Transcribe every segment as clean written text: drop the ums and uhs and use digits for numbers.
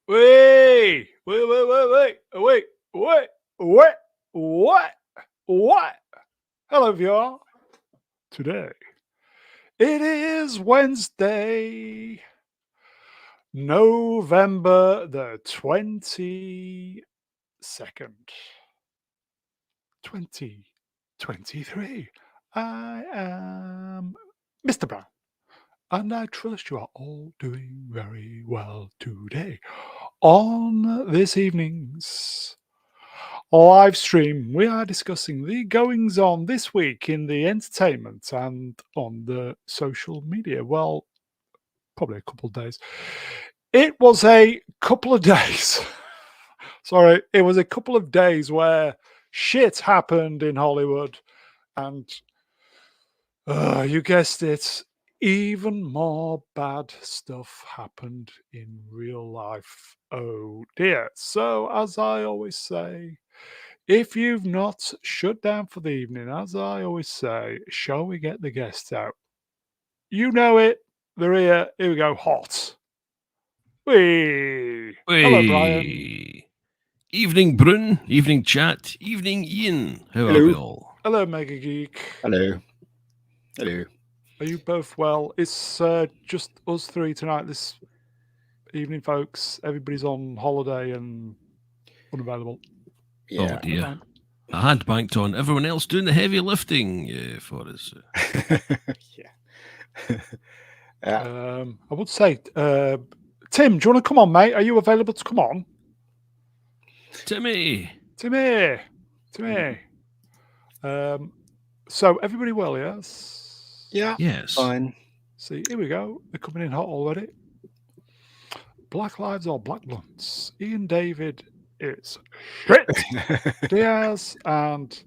Wait, wait, wait, wait, wait, wait, wait, wait, what? Hello, y'all. Today, it is Wednesday, November the 22nd, 2023. I am Mr. Brown, and I trust you are all doing very well today. On this evening's live stream, we are discussing the goings on this week in the entertainment and on the social media. Well, probably a couple of days. It was a couple of days. Sorry, it was a couple of days where shit happened in Hollywood, and you guessed it, even more bad stuff happened in real life. Oh dear. So, as I always say, if you've not shut down for the evening, as I always say, shall we get the guests out? You know it. They're here. Here we go. Hot. Whee! Hello, Brian. Hey. Evening, Brun. Evening, chat. Evening, Ian. How are we Hello. all? Hello, Mega Geek. Hello. Hello. Are you both well? It's just us three tonight this evening, folks. Everybody's on holiday and unavailable. Yeah. Oh, dear. Fine. I had banked on everyone else doing the heavy lifting for us. Yeah. I would say, Tim, do you want to come on, mate? Are you available to come on? Timmy. Timmy. So everybody well, yes? Yeah. Yes. Fine. See, here we go. They're coming in hot already. Black Lives or Black Blunts. Ian David is shit. Diaz, and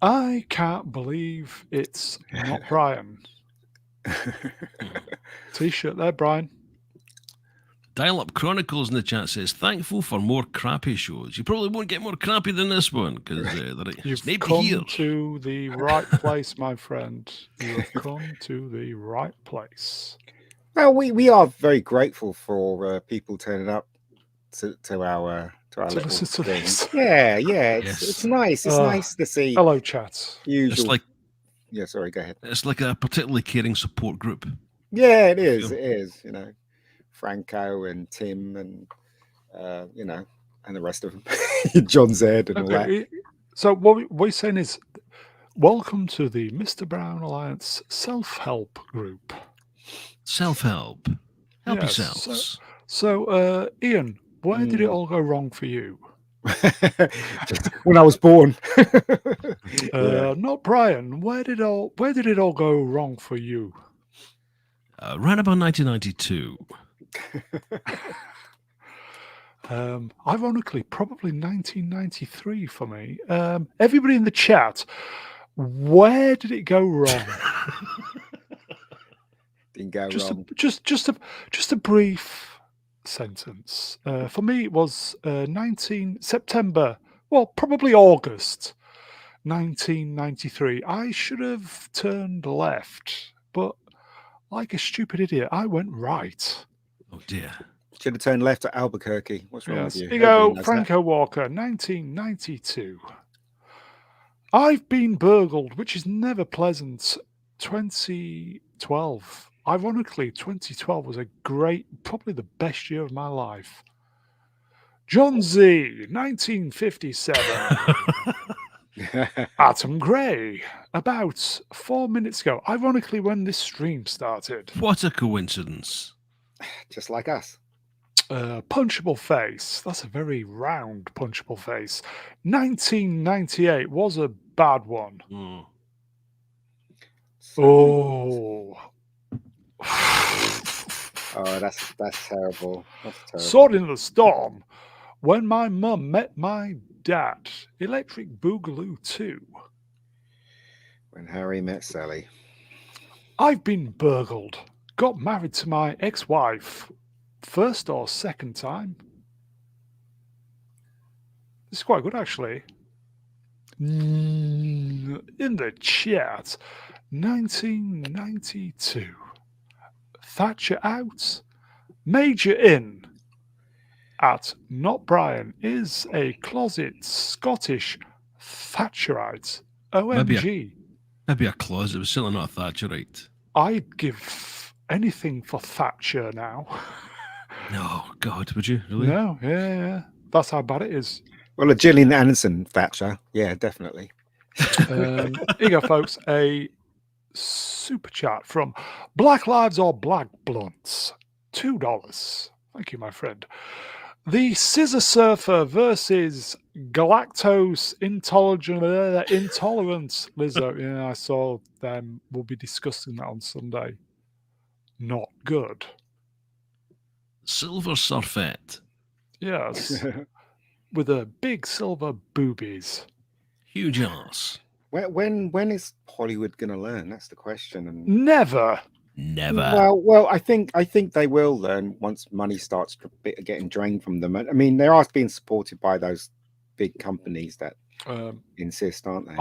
I can't believe it's not Brian. T-shirt there, Brian. Dial Up Chronicles in the chat says, thankful for more crappy shows. You probably won't get more crappy than this one because You've it's come here. to the right place, my friend. You have come to the right place. Well, we are very grateful for people turning up to our little listen to thing. this. Yeah. Yes. It's nice. It's nice to see. Hello, chat. Usual. It's like Yeah. Sorry. Go ahead. it's like a particularly caring support group. Yeah, it is. Sure. It is. You know, Franco and Tim and and the rest of them, John Zed and all that. So what we're saying is, welcome to the Mr. Brown Alliance self-help group. Self-help. Help Yes, yourselves. So, Ian, where did it all go wrong for you? When I was born. Not Brian. Where did it all go wrong for you? Right about 1992. Ironically, probably 1993 for me. Everybody in the chat, where did it go wrong? Didn't go wrong. Just a brief sentence. For me, it was 19 September. Well, probably August 1993. I should have turned left, but like a stupid idiot, I went right. Oh dear. Should have turned left at Albuquerque. What's wrong with you? Here you go, Franco Walker, 1992. I've been burgled, which is never pleasant. 2012. Ironically, 2012 was probably the best year of my life. John Z, 1957. Atom Gray, about 4 minutes ago. Ironically, when this stream started. What a coincidence. Just like us. Punchable Face. That's a very round punchable face. 1998 was a bad one. Mm. Oh. Oh, that's terrible. That's terrible. Sword in the Storm. When my mum met my dad. Electric Boogaloo 2. When Harry met Sally. I've been burgled. Got married to my ex-wife. First or second time. This is quite good, actually. In the chat, 1992. Thatcher out. Major in. at Not Brian is a closet Scottish Thatcherite. OMG. Maybe a closet. It was certainly not a Thatcherite. I'd give anything for Thatcher now. No, God, would you really? No, yeah. That's how bad it is. Well, a Gillian Anderson Thatcher. Yeah, definitely. Here you go, folks. A super chat from Black Lives or Black Blunts. $2. Thank you, my friend. The Scissor Surfer versus Galactose Intolerant Lizzo. Yeah, I saw them. We'll be discussing that on Sunday. Not good. Silver Surfette. Yes. With a big silver boobies. Huge ass. When is Hollywood going to learn? That's the question. And Never. Well, I think they will learn once money starts getting drained from them. I mean, they are being supported by those big companies that insist, aren't they?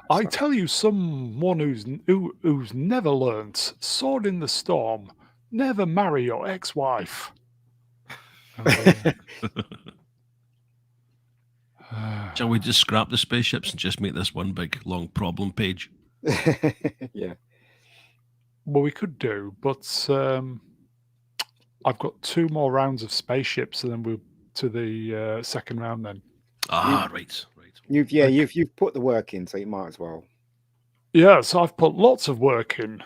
I tell you, someone who's never learnt, sword in the storm, never marry your ex-wife. Shall we just scrap the spaceships and just make this one big long problem page? Yeah. Well, we could do, but I've got 2 more rounds of spaceships, and then we'll to the second round. Then. Right. You've put the work in, so you might as well. Yes, I've put lots of work in.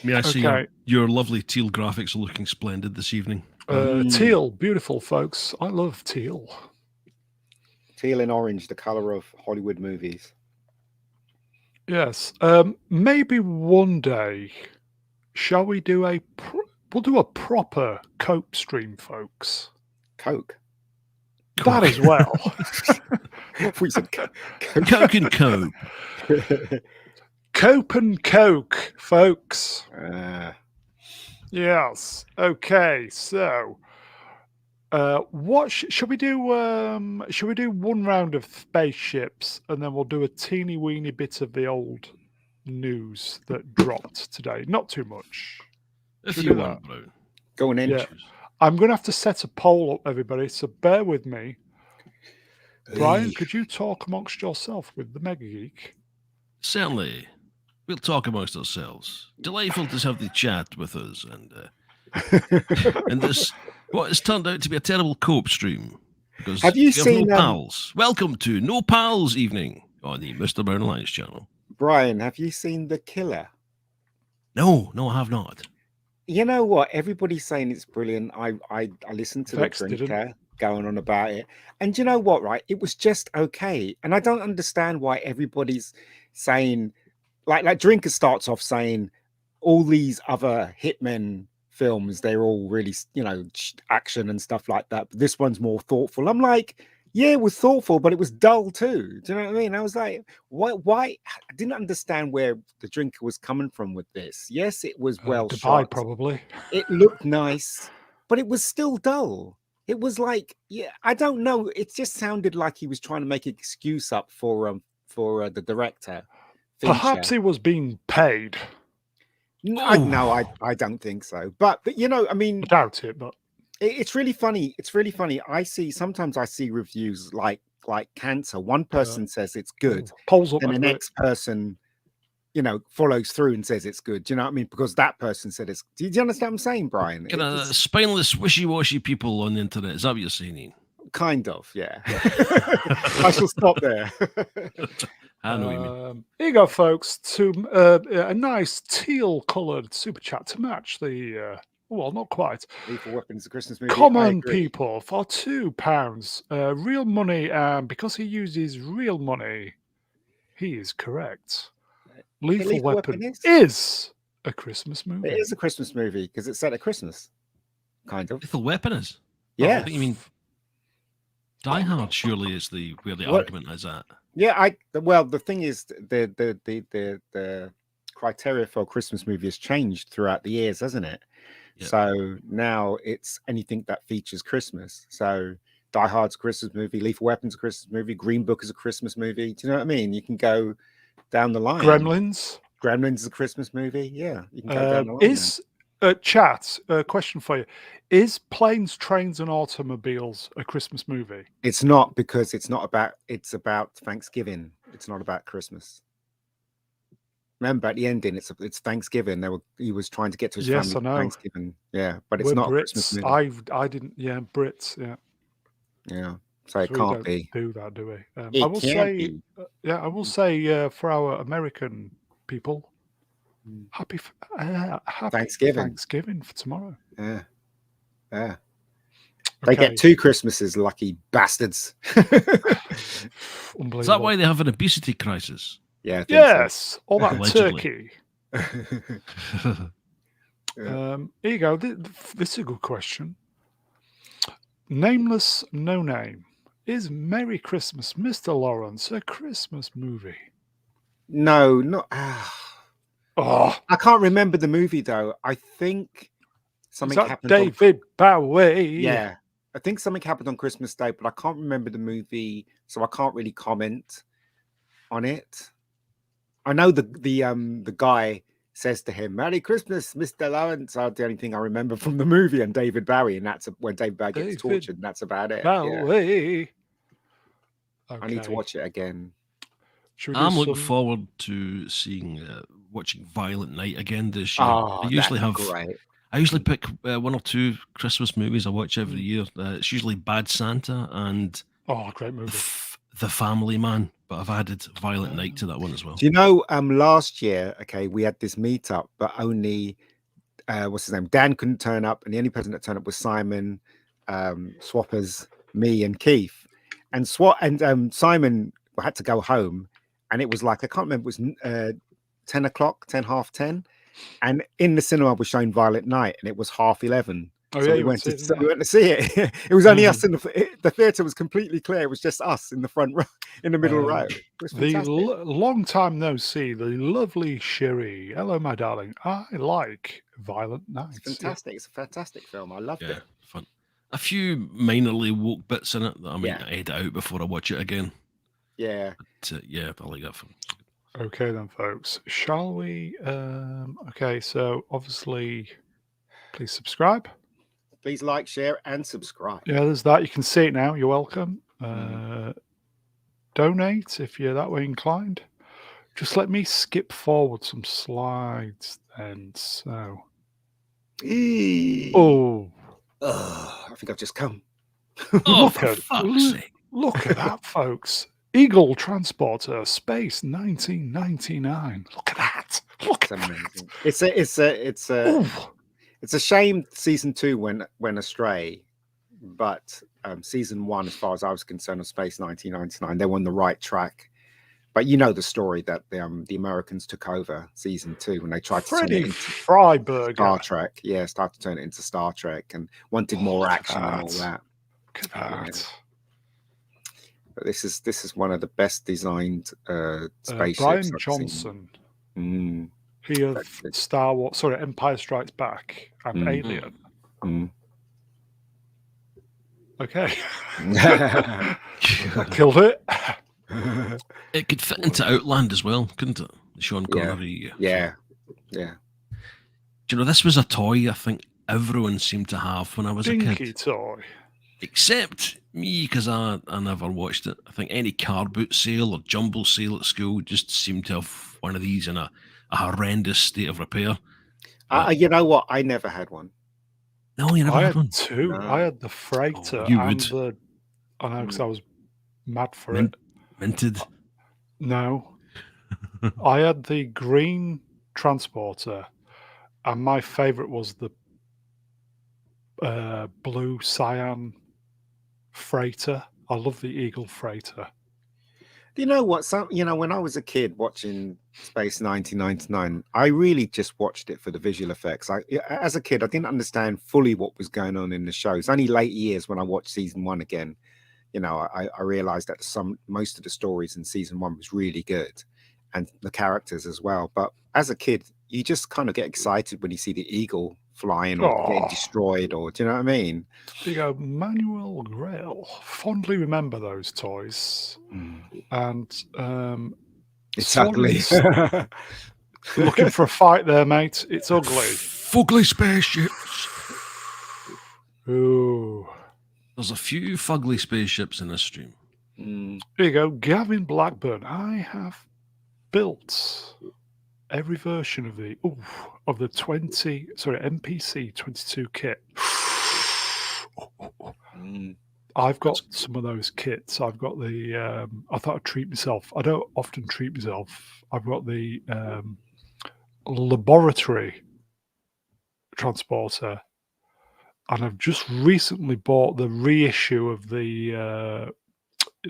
May I see your lovely teal graphics are looking splendid this evening. Teal, beautiful, folks. I love teal. Teal and orange, the color of Hollywood movies. Yes. Maybe one day, shall we do we'll do a proper Cope stream, folks. Coke. That as well. We said Coke. Coke and Cope. Cope and Coke, folks. Yes. Okay. So, what should we do? Should we do one round of spaceships, and then we'll do a teeny weeny bit of the old news that dropped today? Not too much. If you want, bro. Go on in. Yeah. I'm going to have to set a poll up, everybody, so bear with me. Brian, could you talk amongst yourself with the Mega Geek? Certainly. We'll talk amongst ourselves. Delightful to have the chat with us, and this what has turned out to be a terrible Cope stream. Because have you seen no pals? Welcome to No Pals Evening on the Mr. Brown Alliance channel. Brian, have you seen The Killer? No, I have not. You know what? Everybody's saying it's brilliant. I listened to Vex the drinker going on about it, and you know what? Right, it was just okay. And I don't understand why everybody's saying, like Drinker starts off saying, all these other hitmen films, they're all really, action and stuff like that. But this one's more thoughtful. I'm like, yeah, it was thoughtful, but it was dull too. Do you know what I mean? I was like, why? I didn't understand where the Drinker was coming from with this. Yes, it was well Dubai, shot. probably. It looked nice, but it was still dull. It was like, I don't know. It just sounded like he was trying to make an excuse up for the director. Fincher. Perhaps he was being paid. No, I don't think so. But I mean, I doubt it. But it's really funny. It's really funny. Sometimes I see reviews like Cancer. One person says it's good, polls up, and the next person, follows through and says it's good. Do you know what I mean? Because that person said it's. Do you understand what I'm saying, Brian? Kind of spineless, wishy-washy people on the internet. Is that what you're saying, Ian? Kind of, yeah. I shall stop there. I know what you mean. Here you go, folks. To a nice teal-coloured super chat to match the. Well, not quite. Lethal Weapon's a Christmas movie. Common people for £2. Real money, and because he uses real money, he is correct. Lethal Weapon is a Christmas movie. It is a Christmas movie because it's set at Christmas, kind of. Lethal Weapon is. Yeah. I think you mean Die Hard. Surely is where the argument is at. Yeah, the thing is, the criteria for a Christmas movie has changed throughout the years, hasn't it? Yep. So now it's anything that features Christmas. So Die Hard's a Christmas movie, Lethal Weapon's a Christmas movie, Green Book is a Christmas movie. Do you know what I mean? You can go down the line. Gremlins is a Christmas movie. Yeah, you can go down the line. Chat, question for you. Is Planes, Trains and Automobiles a Christmas movie? It's not, because it's about Thanksgiving. It's not about Christmas. Remember, at the ending, it's Thanksgiving. He was trying to get to his Yes, family I for know. Thanksgiving. Yeah, but it's We're not a Christmas Brits. movie. I didn't. Yeah, Brits. Yeah. Yeah, so it So we can't don't be. do that, do we? I It will can't say, be. I will say for our American people, Mm. happy Thanksgiving. Thanksgiving for tomorrow. Yeah, yeah. They Okay. get 2 Christmases, lucky bastards. Unbelievable. Is that why they have an obesity crisis? Yeah. I think Yes, all that Allegedly. turkey. So. Yeah. Here you go. This is a good question. Nameless No Name. Is Merry Christmas, Mr. Lawrence, a Christmas movie? No, not. Oh, I can't remember the movie though. I think is something that happened. David Bowie? Yeah, I think something happened on Christmas Day, but I can't remember the movie, so I can't really comment on it. I know the guy says to him, "Merry Christmas, Mr. Lawrence." That's the only thing I remember from the movie, and David Bowie, and that's when David Bowie gets David tortured, and that's about it. Yeah. Bowie. I need to Okay. watch it again. Should we do I'm looking some? forward to watching Violent Night again this year. Oh, I usually that's have. great. I usually pick 1 or 2 Christmas movies I watch every Mm. year. It's usually Bad Santa and Oh, great movie. The Family Man, but I've added Violent Night to that one as well. Do you know? Last year, okay, we had this meetup, but only what's his name? Dan couldn't turn up, and the only person that turned up was Simon, Swappers, me, and Keith. And Simon had to go home, and it was like, I can't remember. It was 10 o'clock, 10, half 10, and in the cinema was showing Violent Night, and it was 11:30. Oh, So yeah, we you went went to to see it, we didn't went to see it. It was only us in the theater was completely clear. It was just us in the front row, in the middle row. It was The fantastic. long time no see, the lovely Sherry. Hello, my darling. I like Violent Nights. It's fantastic. It's a fantastic film. I loved Yeah, it. fun. A few minorly woke bits in it that I might Yeah. edit out before I watch it again. Yeah. But, yeah, I like that film. Okay then, folks. Shall we? Okay, so obviously, please subscribe. Please like, share, and subscribe. Yeah, there's that. You can see it now. You're welcome. Mhm. Donate if you're that way inclined. Just let me skip forward some slides then. So, oh, I think I've just come. Oh, look for at fuck's sake. look at that, folks. Eagle Transporter Space 1999. Look at that. Look It's at that. amazing. Oh, It's a shame season 2 went astray, but season 1, as far as I was concerned, of Space 1999, they were on the right track. But you know the story that the Americans took over season 2 when they tried to turn Freddie it into Freiberger. Star Trek. Yeah, started to turn it into Star Trek and wanted more look at action and all that. that. Look at that. But this is one of the best designed spaceships Brian I've seen. Johnson. Mm, He of effective. Star Wars, sorry, Empire Strikes Back and Mm. Alien. Mm. Okay. I killed it. It could fit into Outland as well, couldn't it? The Sean Connery. Yeah. Do you know, this was a toy I think everyone seemed to have when I was a Dinky kid. toy. Except me, because I never watched it. I think any car boot sale or jumble sale at school just seemed to have one of these in a horrendous state of repair. You know what? I never had one. No, you never I had had one. 2. No. I had the freighter you and would. I know, because I was mad for it. Minted. No. I had the green transporter, and my favourite was the blue cyan freighter. I love the Eagle freighter. Do you know what? When I was a kid watching Space 1999, I really just watched it for the visual effects. As a kid, I didn't understand fully what was going on in the show. It's only late years when I watched season 1 again. I realized that most of the stories in season 1 was really good, and the characters as well. But as a kid, you just kind of get excited when you see the Eagle flying or getting destroyed, or do you know what I mean? You go, Manuel Grail. Fondly remember those toys. And it's ugly. looking for a fight there, mate. It's ugly. Fugly spaceships. Ooh. There's a few fugly spaceships in this stream. Mm. Here you go, Gavin Blackburn. I have built every version of the MPC 22 kit. Mm. I've got some of those kits. I've got the. I thought I'd treat myself. I don't often treat myself. I've got the laboratory transporter, and I've just recently bought the reissue of the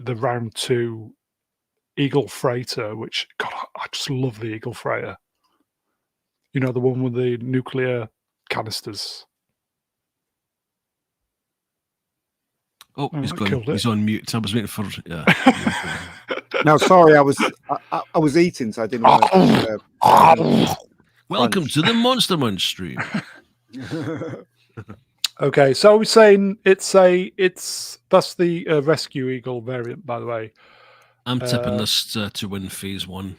round 2 Eagle Freighter, which God, I just love the Eagle Freighter. You know, the one with the nuclear canisters. Oh, Oh, he's that gone. killed it. He's on mute. I was waiting for. Yeah. No, sorry, I was eating, so I didn't want to. Welcome to the Monster Munch stream. Okay, so we're saying that's the Rescue Eagle variant, by the way. I'm tipping this to win phase 1.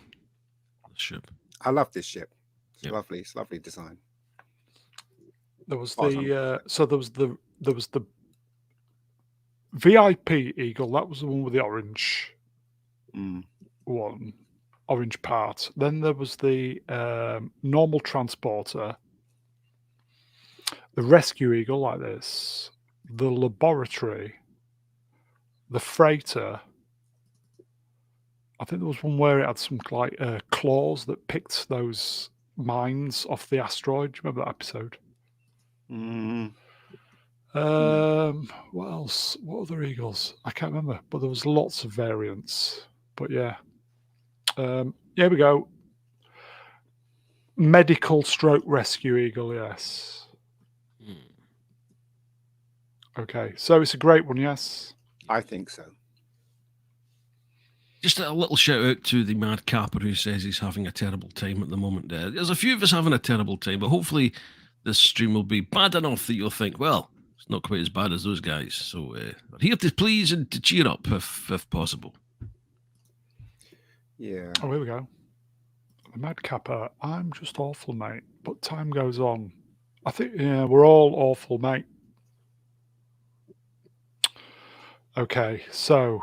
The ship. I love this ship. It's Yep. lovely. It's lovely design. There was Far as there was the VIP Eagle. That was the one with the orange one, orange part. Then there was the normal transporter, the Rescue Eagle like this, the laboratory, the freighter. I think there was one where it had some like claws that picked those mines off the asteroid. Do you remember that episode? Mm. What else? What other Eagles? I can't remember, but there was lots of variants. But yeah. Here we go. Medical stroke rescue Eagle, yes. Okay, so it's a great one, yes? I think so. Just a little shout out to the mad capper who says he's having a terrible time at the moment. There's a few of us having a terrible time, but hopefully this stream will be bad enough that you'll think, well, it's not quite as bad as those guys. So we're here to please and to cheer up if possible. Yeah. Oh, here we go. The mad capper. I'm just awful, mate. But time goes on. I think, yeah, we're all awful, mate. Okay, so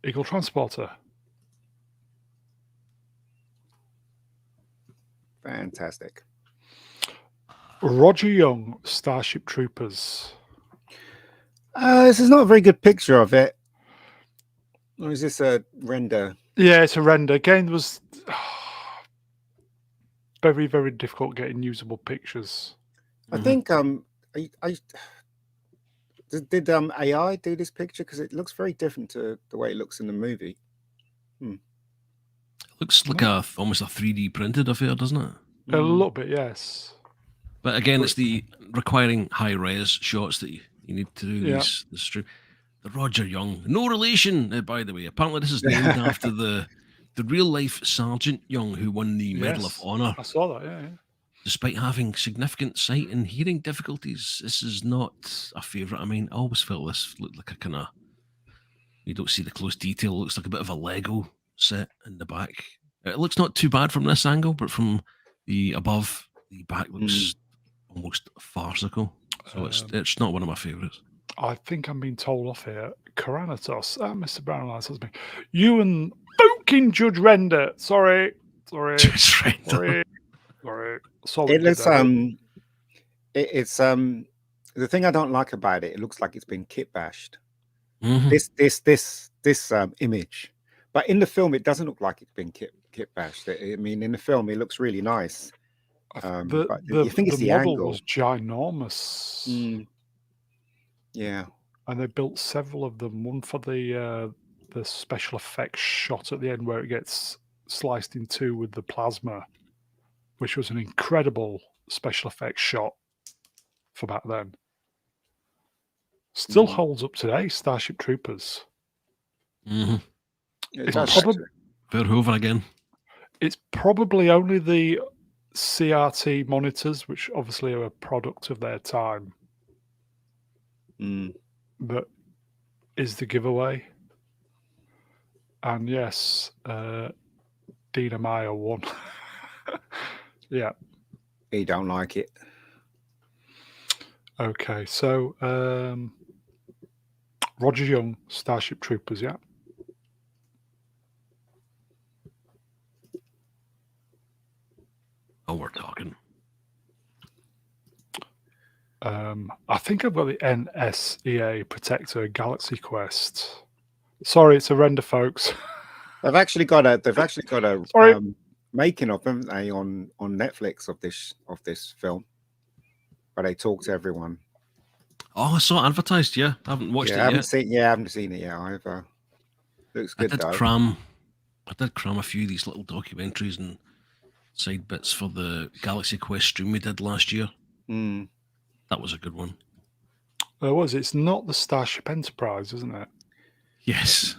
Eagle Transporter. Fantastic. Roger Young, Starship Troopers. This is not a very good picture of it. Or is this a render? Yeah, it's a render. Again, there was very, very difficult getting usable pictures. I think did AI do this picture? Because it looks very different to the way it looks in the movie. It looks like almost a 3D printed affair, doesn't it? A little bit, yes. But again, it's the requiring high res shots that you need to do this stream. The Roger Young, no relation, by the way. Apparently, this is named after the real life Sergeant Young who won the Medal of Honor. I saw that, yeah. Despite having significant sight and hearing difficulties, this is not a favourite. I mean, I always felt this looked like a kind of, you don't see the close detail, it looks like a bit of a Lego set in the back. It looks not too bad from this angle, but from the above, the back looks almost farcical. So it's not one of my favourites. I think I'm being told off here. Karanatos, Mr. Brown tells me, you and fucking Judge Render. Sorry. Judge Render. Sorry. It looks it's the thing I don't like about it. It looks like it's been kit bashed. This image, but in the film it doesn't look like it's been kit bashed. I mean, in the film it looks really nice. But you think it's the model angle was ginormous. Yeah, and they built several of them. One for the special effects shot at the end where it gets sliced in two with the plasma, which was an incredible special effects shot for back then. Still holds up today. Starship Troopers. it's Verhoeven again. It's probably only the CRT monitors, which obviously are a product of their time, that is the giveaway. And yes, Dina Meyer won. Yeah. He don't like it. Okay, so Roger Young, Starship Troopers, yeah. Oh, we're talking. I think I've got the NSEA Protector Galaxy Quest. Sorry, it's a render, folks. They've actually got a Sorry. making of, haven't they, on Netflix of this film, where they talk to everyone. Oh, I saw it advertised. Yeah, I haven't watched Yeah, it I yet. haven't seen it yet either. Looks good though. I did cram a few of these little documentaries and side bits for the Galaxy Quest stream we did last year. Mm. That was a good one. It's not the Starship Enterprise, isn't it? Yes.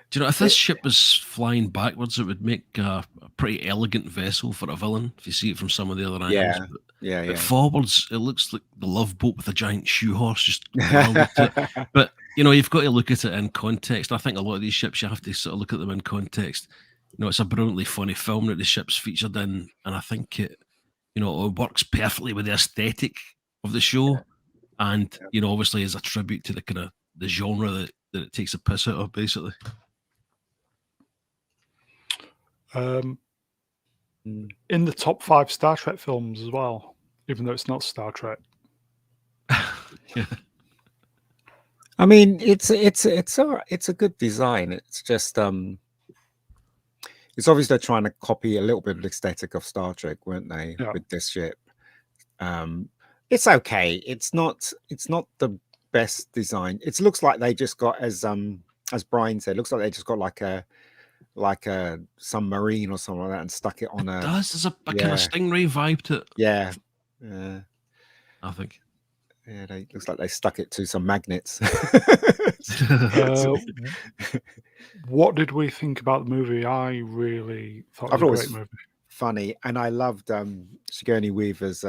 Do you know, if this ship was flying backwards, it would make a pretty elegant vessel for a villain, if you see it from some of the other angles. But forwards, it looks like the Love Boat with a giant shoe horse just welded to it. But, you've got to look at it in context. I think a lot of these ships, you have to sort of look at them in context. It's a brilliantly funny film that the ship's featured in, and I think it works perfectly with the aesthetic of the show. And, obviously as a tribute to the kind of the genre that it takes a piss out of, basically. In the top 5 Star Trek films as well, even though it's not Star Trek. Yeah. I mean, it's a good design. It's just it's obviously they're trying to copy a little bit of the aesthetic of Star Trek, weren't they, with this ship? It's okay. It's not the best design. It looks like they just got, as Brian said, looks like they just got like a submarine or something like that and stuck it on There's a kind of Stingray vibe to it. Yeah. I think. Yeah, looks like they stuck it to some magnets. What did we think about the movie? I really thought it was a great movie. Funny, and I loved Sigourney Weaver's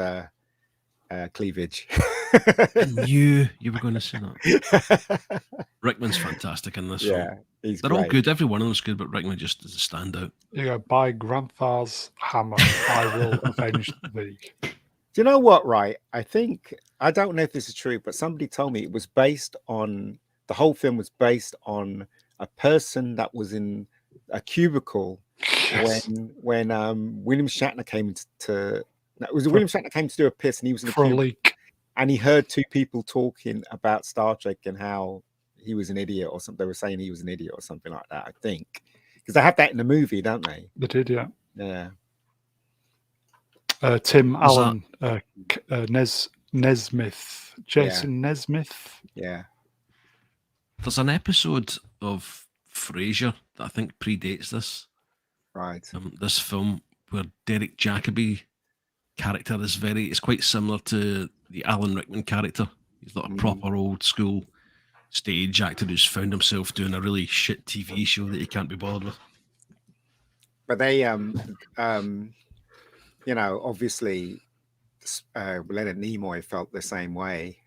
cleavage. I knew you were going to say that. Rickman's fantastic in this film. They're all good. Every one of them's good, but Rickman just is a standout. You go, by Grandfather's hammer, I will avenge thee. Do you know what, right? I don't know if this is true, but somebody told me the whole film was based on a person that was in a cubicle when William Shatner came William Shatner came to do a piss, and he was in a cubicle, leak. And he heard two people talking about Star Trek and how he was an idiot or something. They were saying he was an idiot or something like that, I think. Because they have that in the movie, don't they? They did, yeah. Yeah. Tim Allen, Nesmith, Jason Nesmith. Yeah. There's an episode of Frasier that I think predates this. Right. This film where Derek Jacobi character is quite similar to the Alan Rickman character. He's like a proper old school stage actor who's found himself doing a really shit TV show that he can't be bothered with. But they obviously Leonard Nimoy felt the same way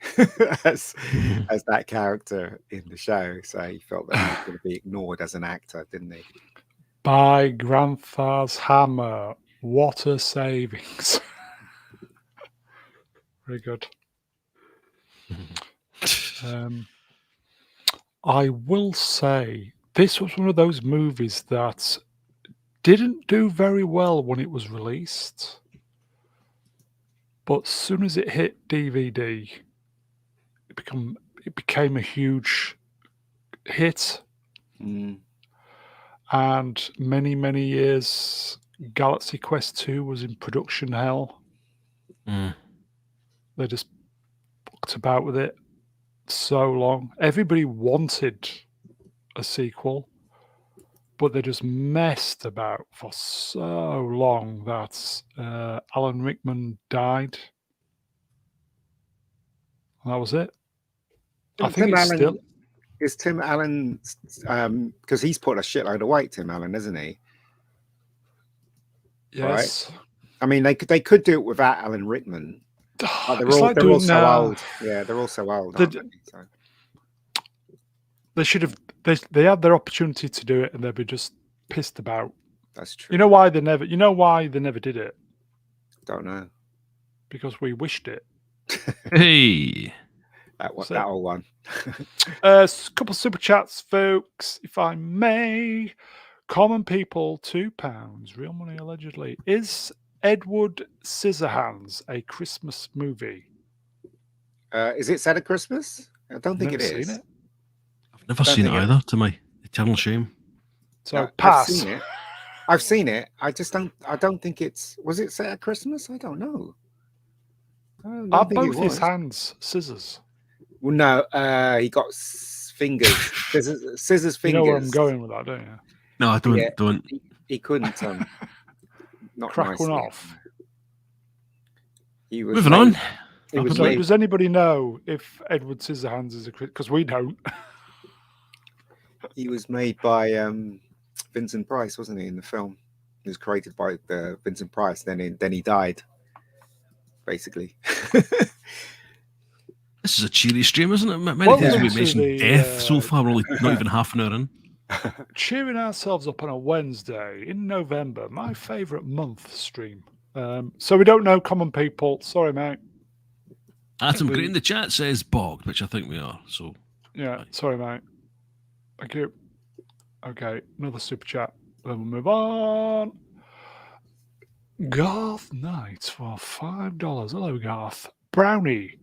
as that character in the show. So he felt that he was going to be ignored as an actor, didn't he? By Grandfather's hammer, what a savings. Very good. I will say this was one of those movies that didn't do very well when it was released, but as soon as it hit DVD, it became a huge hit. And many years, Galaxy Quest 2 was in production hell. They just fucked about with it so long. Everybody wanted a sequel, but they just messed about for so long that Alan Rickman died. And that was it. I think it's still... Is Tim Allen, because he's put a shitload of weight, Tim Allen, isn't he? Yes. Right? I mean, they could do it without Alan Rickman. They're all so old. Yeah, they're all so old. They should have. They had their opportunity to do it, and they'd be just pissed about. That's true. You know why they never did it? Don't know. because we wished it. Hey. That one, So- that old one. Couple super chats, folks, if I may. Common People, £2. Real money, allegedly. Is Edward Scissorhands a Christmas movie? Is it set at Christmas? I don't think Never it is. seen it. I've never Don't seen it think it either, to my eternal shame. So No, pass. I've seen it. I've seen it. I just don't. I don't think it's. Was it set at Christmas? I don't know. I don't Are think it both his was. hands scissors? Well, no. He got fingers. Scissors fingers. You know where I'm going with that, don't you? No, I don't. Yeah. Don't. He couldn't. Not Crack one nicely. off. He was Moving made- on. He was So made, does anybody know if Edward Scissorhands is a because we don't? he was made by Vincent Price, wasn't he? In the film, he was created by Vincent Price. Then he died. Basically. This is a cheery stream, isn't it? Many Welcome days we to mentioned the, death so far. We're only not even half an hour in. Cheering ourselves up on a Wednesday in November, my favourite month stream. So we don't know Common People. Sorry, mate. Atom Gray in the chat says bogged, which I think we are. So Yeah, sorry, mate. Thank you. Okay, another super chat. Then we'll move on. Garth Knight for $5. Hello, Garth. Brownie,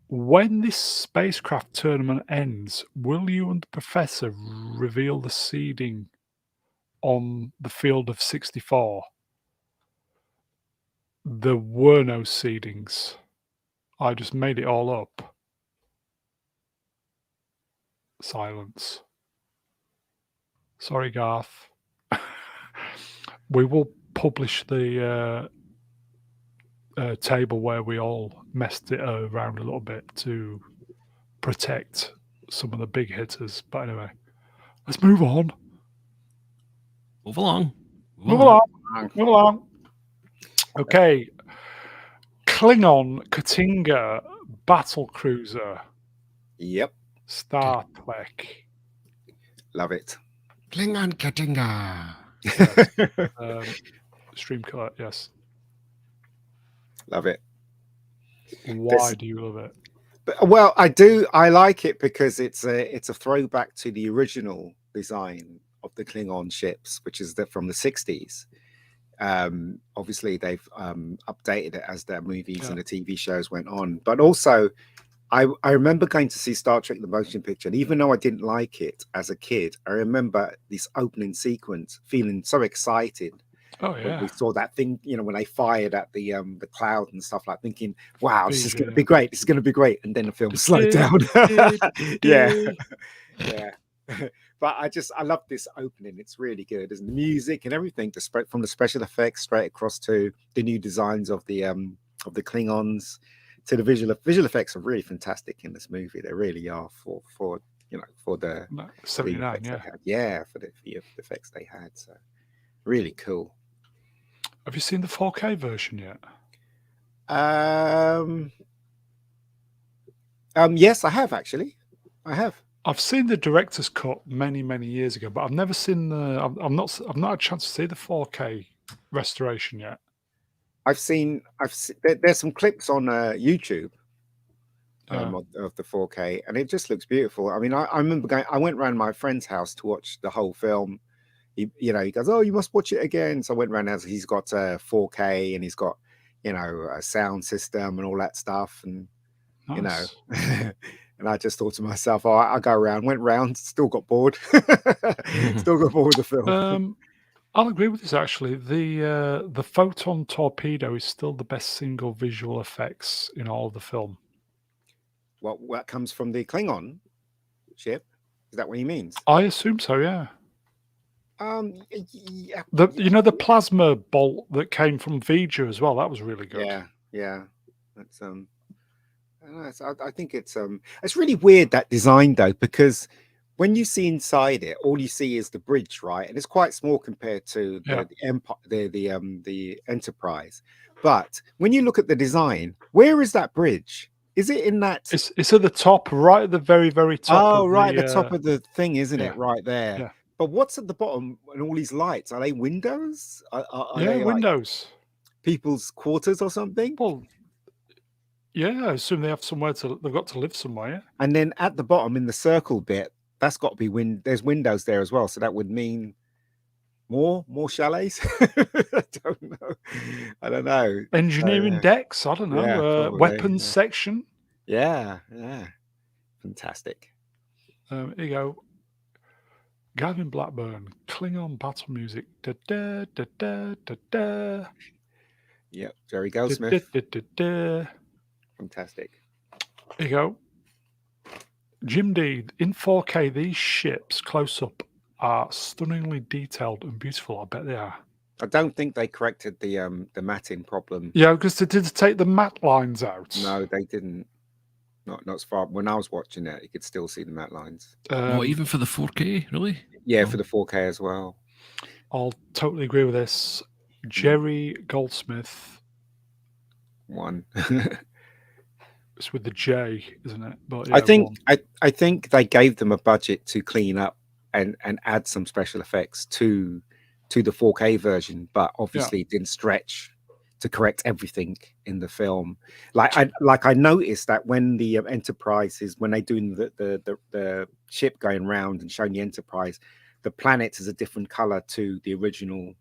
when this spacecraft tournament ends, will you and the professor reveal the seeding on the field of 64? There were no seedings. I just made it all up. Silence. Sorry, Garth. We will publish the table where we all messed it around a little bit to protect some of the big hitters. But anyway, let's move on. move along. Move along. Move along. Okay. Klingon Katinga Battle Cruiser Yep. Star Trek. Love it. Klingon Katinga. Stream color, yes. Love it. Why do you love it? But, well, I do. I like it because it's a throwback to the original design of the Klingon ships, which is from the 60s. Obviously, they've updated it as their movies and the TV shows went on. But also, I remember going to see Star Trek: The Motion Picture, and even though I didn't like it as a kid, I remember this opening sequence, feeling so excited. Oh When yeah. we saw that thing, when they fired at the cloud and stuff, like thinking, "Wow, this is going to Vision. be great! This is going to be great!" And then the film slowed down. Yeah. But I love this opening. It's really good. There's the music and everything to spread from the special effects straight across to the new designs of the Klingons to the visual effects are really fantastic in this movie. They really are for the 79, effects yeah. they had. Yeah, for the effects they had. So really cool. Have you seen the 4K version yet? Yes, I have actually. I have. I've seen the director's cut many years ago, but I've never seen the. I've not had a chance to see the 4K restoration yet. I've seen. There's some clips on YouTube of the 4K, and it just looks beautiful. I mean, I remember going. I went around my friend's house to watch the whole film. He goes, "Oh, you must watch it again." So I went around house. He's got 4K, and he's got a sound system and all that stuff, and Nice. And I just thought to myself, "Oh, I'll go around." Went round, still got bored. Still got bored with the film. I'll agree with this actually. The photon torpedo is still the best single visual effects in all of the film. What comes from the Klingon ship? Is that what he means? I assume so, yeah. Yeah. The plasma bolt that came from Vija as well, that was really good. Yeah. That's I think it's really weird, that design though, because when you see inside it, all you see is the bridge, right? And it's quite small compared to the Empire, the Enterprise. But when you look at the design, where is that bridge? Is it in that? It's at the top, right at the very top. Oh, right at the top of the thing, isn't it? Right there. Yeah. But what's at the bottom and all these lights? Are they windows? Are they windows. people's quarters or something. Well, yeah, I assume they have somewhere to. They've got to live somewhere. And then at the bottom in the circle bit, that's got to be there's windows there as well. So that would mean more chalets. I don't know. Engineering decks. I don't know. Yeah, probably, weapons yeah. section. Yeah. Fantastic. Here you go. Gavin Blackburn, Klingon battle music. Da, da, da, da, da, da. Yep, Jerry Da, Goldsmith. da, da, da. Fantastic. Here you go. Jim D, in 4K, these ships close up are stunningly detailed and beautiful. I bet they are. I don't think they corrected the matting problem. Yeah, because they did take the matte lines out. No, they didn't. Not as far. When I was watching it, you could still see the matte lines. What, even for the 4K, really? Yeah, Oh. for the 4K as well. I'll totally agree with this. Jerry Goldsmith. One. It's with the J, isn't it? But yeah, I think they gave them a budget to clean up and add some special effects to the 4K version, but obviously it didn't stretch to correct everything in the film. I noticed that when the Enterprise is, when they doing the ship going round and showing the Enterprise, the planet is a different color to the original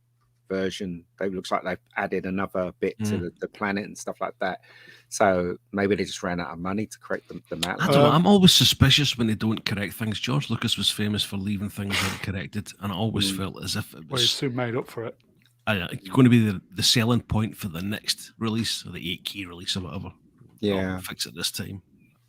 version. It looks like they've added another bit to the planet and stuff like that. So maybe they just ran out of money to correct the matte. I don't know. I'm always suspicious when they don't correct things. George Lucas was famous for leaving things uncorrected, and I always felt as if it was. Well, he's soon made up for it. It's going to be the selling point for the next release, or the 8K release, or whatever. Yeah, fix it this time.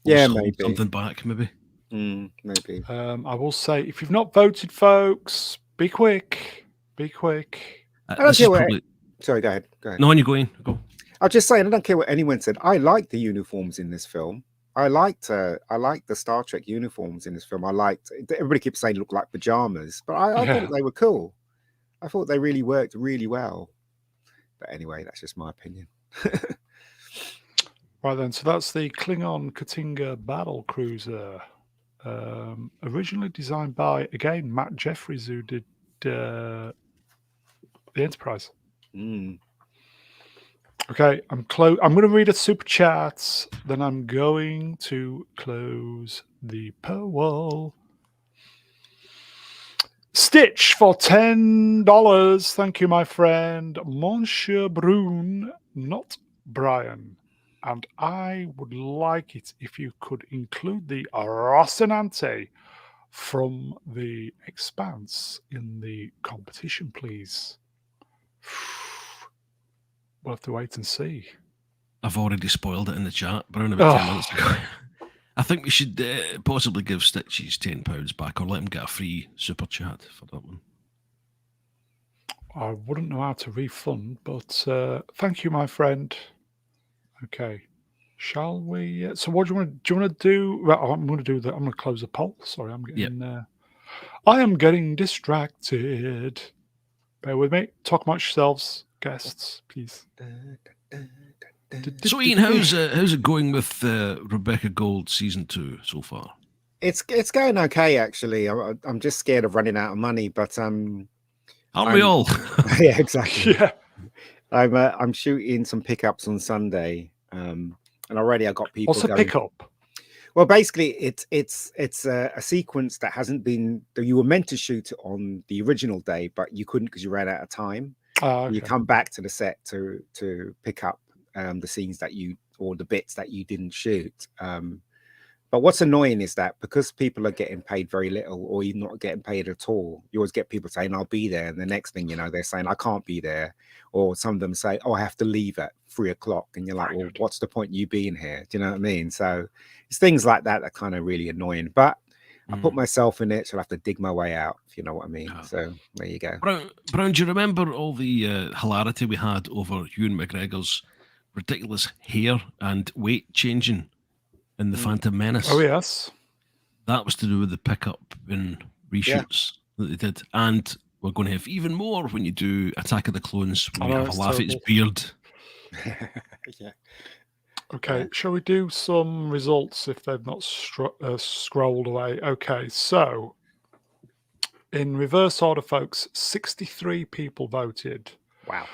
Yeah, maybe something back, maybe. Maybe. I will say, if you've not voted, folks, be quick. Be quick. I don't care what. Sorry, go ahead. No, when you're going, go. I'm just saying, I don't care what anyone said. I like the uniforms in this film. I liked the Star Trek uniforms in this film. Everybody keeps saying look like pajamas, but I thought they were cool. I thought they really worked really well. But anyway, that's just my opinion. Right then, so that's the Klingon Katinga battle cruiser. Originally designed by, again, Matt Jeffries, who did the Enterprise. Okay, I'm going to read a super chat, then I'm going to close the poll. Stitch for $10. Thank you, my friend. Monsieur Brune, not Brian. And I would like it if you could include the Rocinante from the Expanse in the competition, please. We'll have to wait and see. I've already spoiled it in the chat, Brown, about 10 minutes ago. I think we should possibly give Stitches £10 back, or let him get a free super chat for that one. I wouldn't know how to refund, but thank you, my friend. Okay, shall we? So, what do you want to do? Well, I'm going to close the poll. Sorry, I'm getting. I am getting distracted. Bear with me. Talk amongst yourselves, guests, please. So, Ian, how's it going with Rebecca Gold season 2 so far? It's going okay, actually. I'm just scared of running out of money, but aren't we all? Yeah, exactly. Yeah. I'm shooting some pickups on Sunday, and already I got people. What's a pickup? Well, basically, it's a sequence that hasn't been. You were meant to shoot it on the original day, but you couldn't because you ran out of time. Okay. You come back to the set to pick up the scenes or the bits that you didn't shoot. But what's annoying is that because people are getting paid very little, or you're not getting paid at all, you always get people saying, I'll be there. And the next thing you know, they're saying, I can't be there. Or some of them say, I have to leave at 3:00. And you're like, well, what's the point of you being here? Do you know what I mean? So it's things like that that kind of really annoying. But I put myself in it, so I'll have to dig my way out, if you know what I mean. So there you go. Brown, do you remember all the hilarity we had over Ewan McGregor's ridiculous hair and weight changing in The Phantom Menace? Oh, yes. That was to do with the pickup and reshoots that they did. And we're going to have even more when you do Attack of the Clones, when you have a laugh at his beard. Yeah. Okay, shall we do some results if they've not scrolled away? Okay, so in reverse order, folks, 63 people voted. Wow.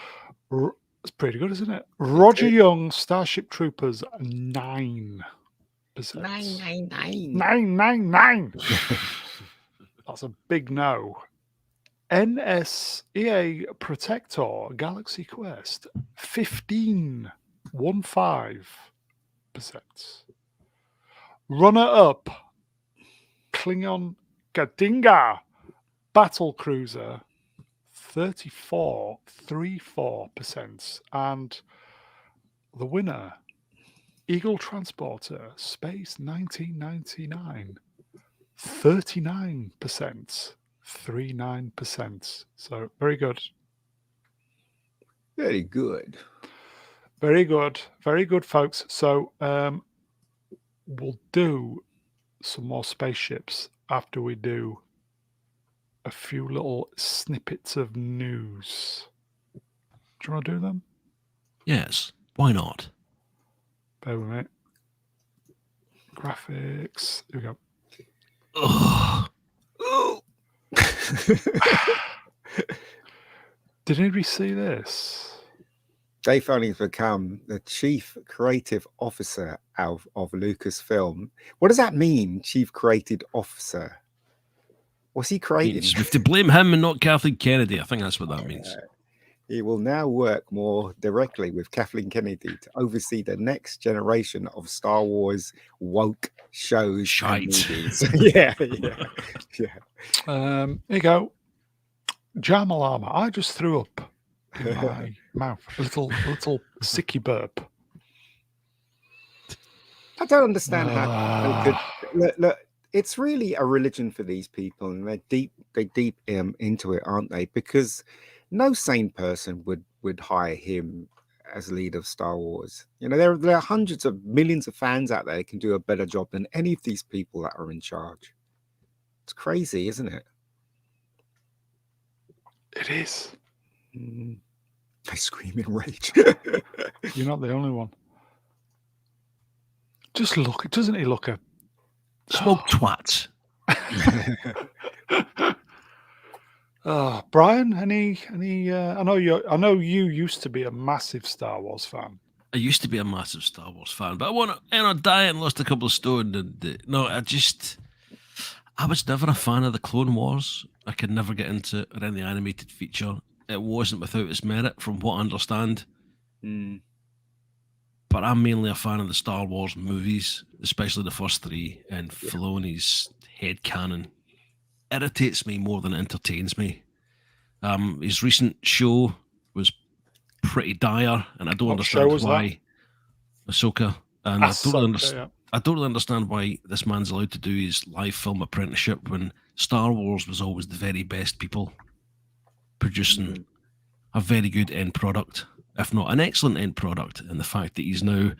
That's pretty good, isn't it? Roger it. Young, Starship Troopers, 9%. 999. 999. That's a big no. NSEA Protector, Galaxy Quest, 15%. Runner-up, Klingon Gadinga, Battle Cruiser, 34%. And the winner, Eagle Transporter, Space 1999, 39%. 39%. So very good. Very good. Very good. Very good, folks. So we'll do some more spaceships after we do a few little snippets of news. Do you want to do them? Yes, why not? Bear with me. Graphics. Here we go. Ugh. Oh. Did anybody see this? Dave Filoni's become the chief creative officer of Lucasfilm. What does that mean, chief creative officer? What's he creating? Means we have to blame him and not Kathleen Kennedy. I think that's what that means. He will now work more directly with Kathleen Kennedy to oversee the next generation of Star Wars woke shows Shite. and movies. yeah. Here you go. Jamalama. I just threw up in my mouth. A little sicky burp. I don't understand how could look. It's really a religion for these people, and they're deep into it, aren't they? Because no sane person would hire him as leader of Star Wars. You know, there are hundreds of millions of fans out there that can do a better job than any of these people that are in charge. It's crazy, isn't it? It is. I scream in rage. You're not the only one. Just look. Doesn't he look a Smoke twats. Brian, any I know you used to be a massive Star Wars fan. I used to be a massive Star Wars fan, but I went on a diet and lost a couple of stone. And no, I was never a fan of the Clone Wars. I could never get into it or any animated feature. It wasn't without its merit, from what I understand. But I'm mainly a fan of the Star Wars movies, especially the first three, and Filoni's headcanon irritates me more than it entertains me. His recent show was pretty dire, and I don't understand why. Ahsoka. And I don't really understand why this man's allowed to do his live film apprenticeship when Star Wars was always the very best people producing a very good end product, if not an excellent end product. And the fact that he's now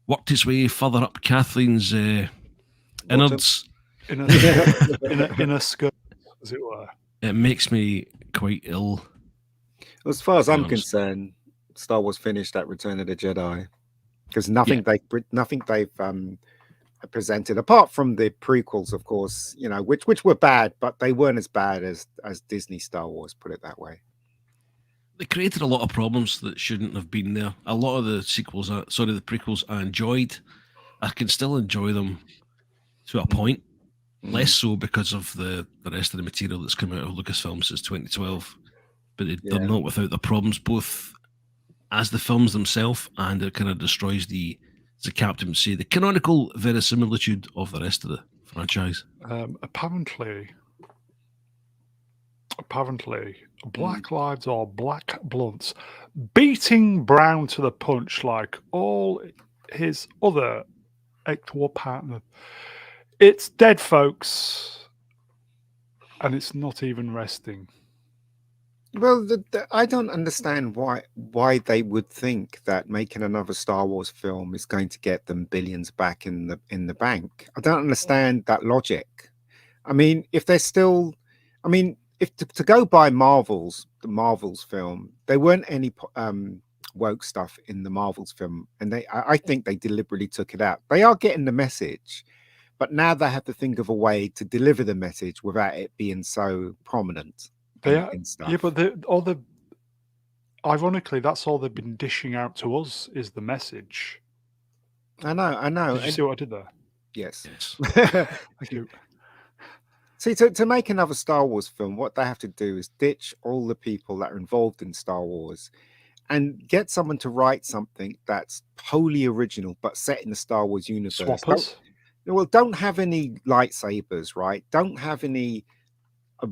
worked his way further up Kathleen's innards, in a skirt, as it were, it makes me quite ill. As far as I'm concerned, Star Wars finished at Return of the Jedi, because nothing they've presented, apart from the prequels, of course, you know, which were bad, but they weren't as bad as Disney Star Wars, put it that way. They created a lot of problems that shouldn't have been there. A lot of the the prequels I enjoyed. I can still enjoy them to a point. Less so because of the rest of the material that's come out of Lucasfilm since 2012. But they're not without the problems, both as the films themselves, and it kind of destroys the captain would say, the canonical verisimilitude of the rest of the franchise. Apparently, Black Lives or Black Bloods beating Brown to the punch like all his other equal partners. It's dead, folks, and it's not even resting. Well, I don't understand why they would think that making another Star Wars film is going to get them billions back in the bank. I don't understand that logic. I mean, if they're still, if to go by the Marvel's film, there weren't any woke stuff in the Marvel's film, and I think they deliberately took it out. They are getting the message, but now they have to think of a way to deliver the message without it being so prominent. They are, yeah, but ironically, that's all they've been dishing out to us is the message. I know. Did you see what I did there? Yes. Thank you. See, to make another Star Wars film, what they have to do is ditch all the people that are involved in Star Wars and get someone to write something that's wholly original but set in the Star Wars universe. Swappers. Don't have any lightsabers, right? Don't have any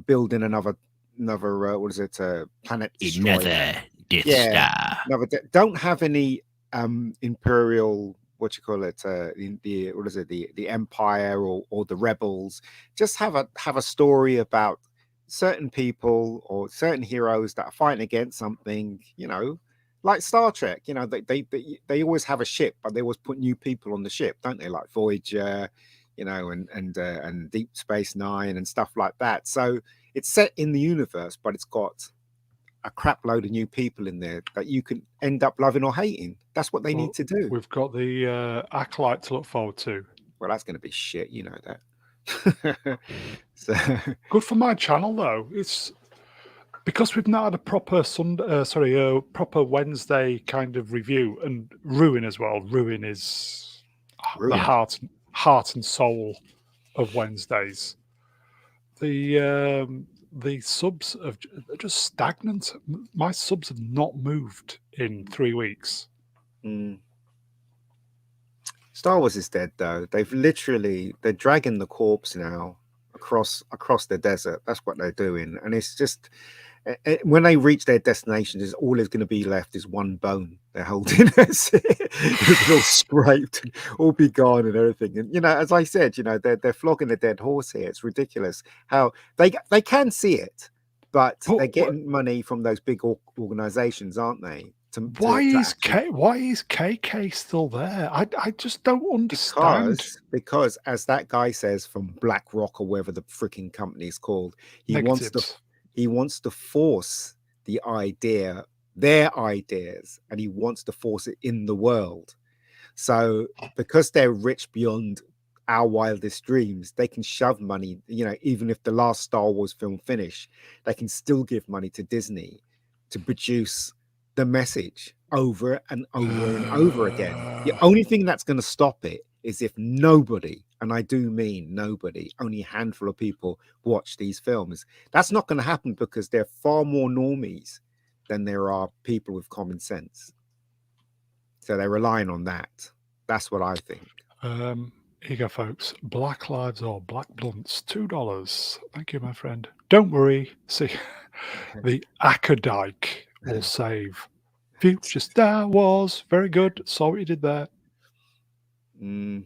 building another what is it? Planet destroyer. Another Death Star. Don't have any imperial, what you call it, the what is it, the Empire or the rebels. Just have a story about certain people or certain heroes that are fighting against something, like Star Trek. They always have a ship, but they always put new people on the ship, don't they? Like Voyager, and Deep Space Nine and stuff like that. So it's set in the universe, but it's got a crap load of new people in there that you can end up loving or hating. That's what they need to do. We've got the Acolyte to look forward to. Well, that's going to be shit, you know that. So good for my channel though. It's because we've not had a proper proper Wednesday kind of review, and Ruin as well. Ruin is the heart and soul of Wednesdays. The subs are just stagnant. My subs have not moved in 3 weeks. Star Wars is dead though. They're dragging the corpse now across the desert. That's what they're doing, and it's just when they reach their destination, all there's going to be left is one bone they're holding. It's all scraped, all be gone, and everything. And as I said, they're flogging a dead horse here. It's ridiculous how they can see it, but they're getting money from those big organizations, aren't they? Why is KK still there? I just don't understand. Because as that guy says from BlackRock or whatever the freaking company is called, he wants to force their ideas, and he wants to force it in the world. So because they're rich beyond our wildest dreams, they can shove money, even if the last Star Wars film finished, they can still give money to Disney to produce the message over and over and over again. The only thing that's going to stop it is if nobody, and I do mean nobody, only a handful of people watch these films. That's not going to happen because there are far more normies than there are people with common sense. So they're relying on that. That's what I think. Here you go, folks. Black Lives or Black Blunts, $2. Thank you, my friend. Don't worry. See, the Akadike will save future Star Wars. Very good. Saw what you did there. I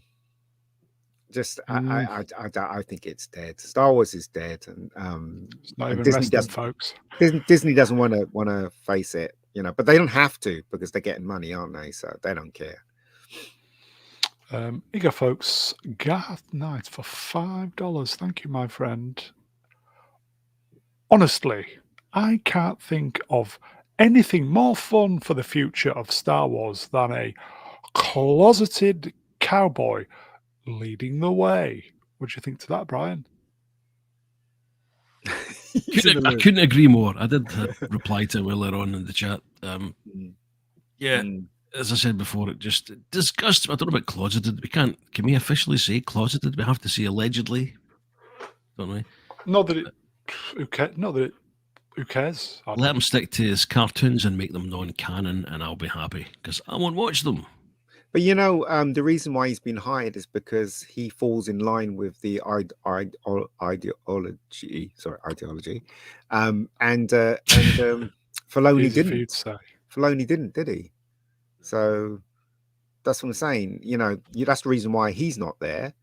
think it's dead. Star Wars is dead, and it's not even Disney doesn't, folks. Disney doesn't want to face it, but they don't have to because they're getting money, aren't they? So they don't care. Here you go, folks. Garth Knight for $5. Thank you, my friend. Honestly, I can't think of anything more fun for the future of Star Wars than a closeted cowboy leading the way. What do you think to that, Brian? I couldn't agree more. I did reply to him earlier on in the chat. As I said before, it just disgusts me. I don't know about closeted. Can we officially say closeted? We have to say allegedly, don't we? Who cares? Let him stick to his cartoons and make them non-canon, and I'll be happy because I won't watch them. But the reason why he's been hired is because he falls in line with the ideology. Filoni didn't. Filoni didn't, did he? So that's what I'm saying. That's the reason why he's not there.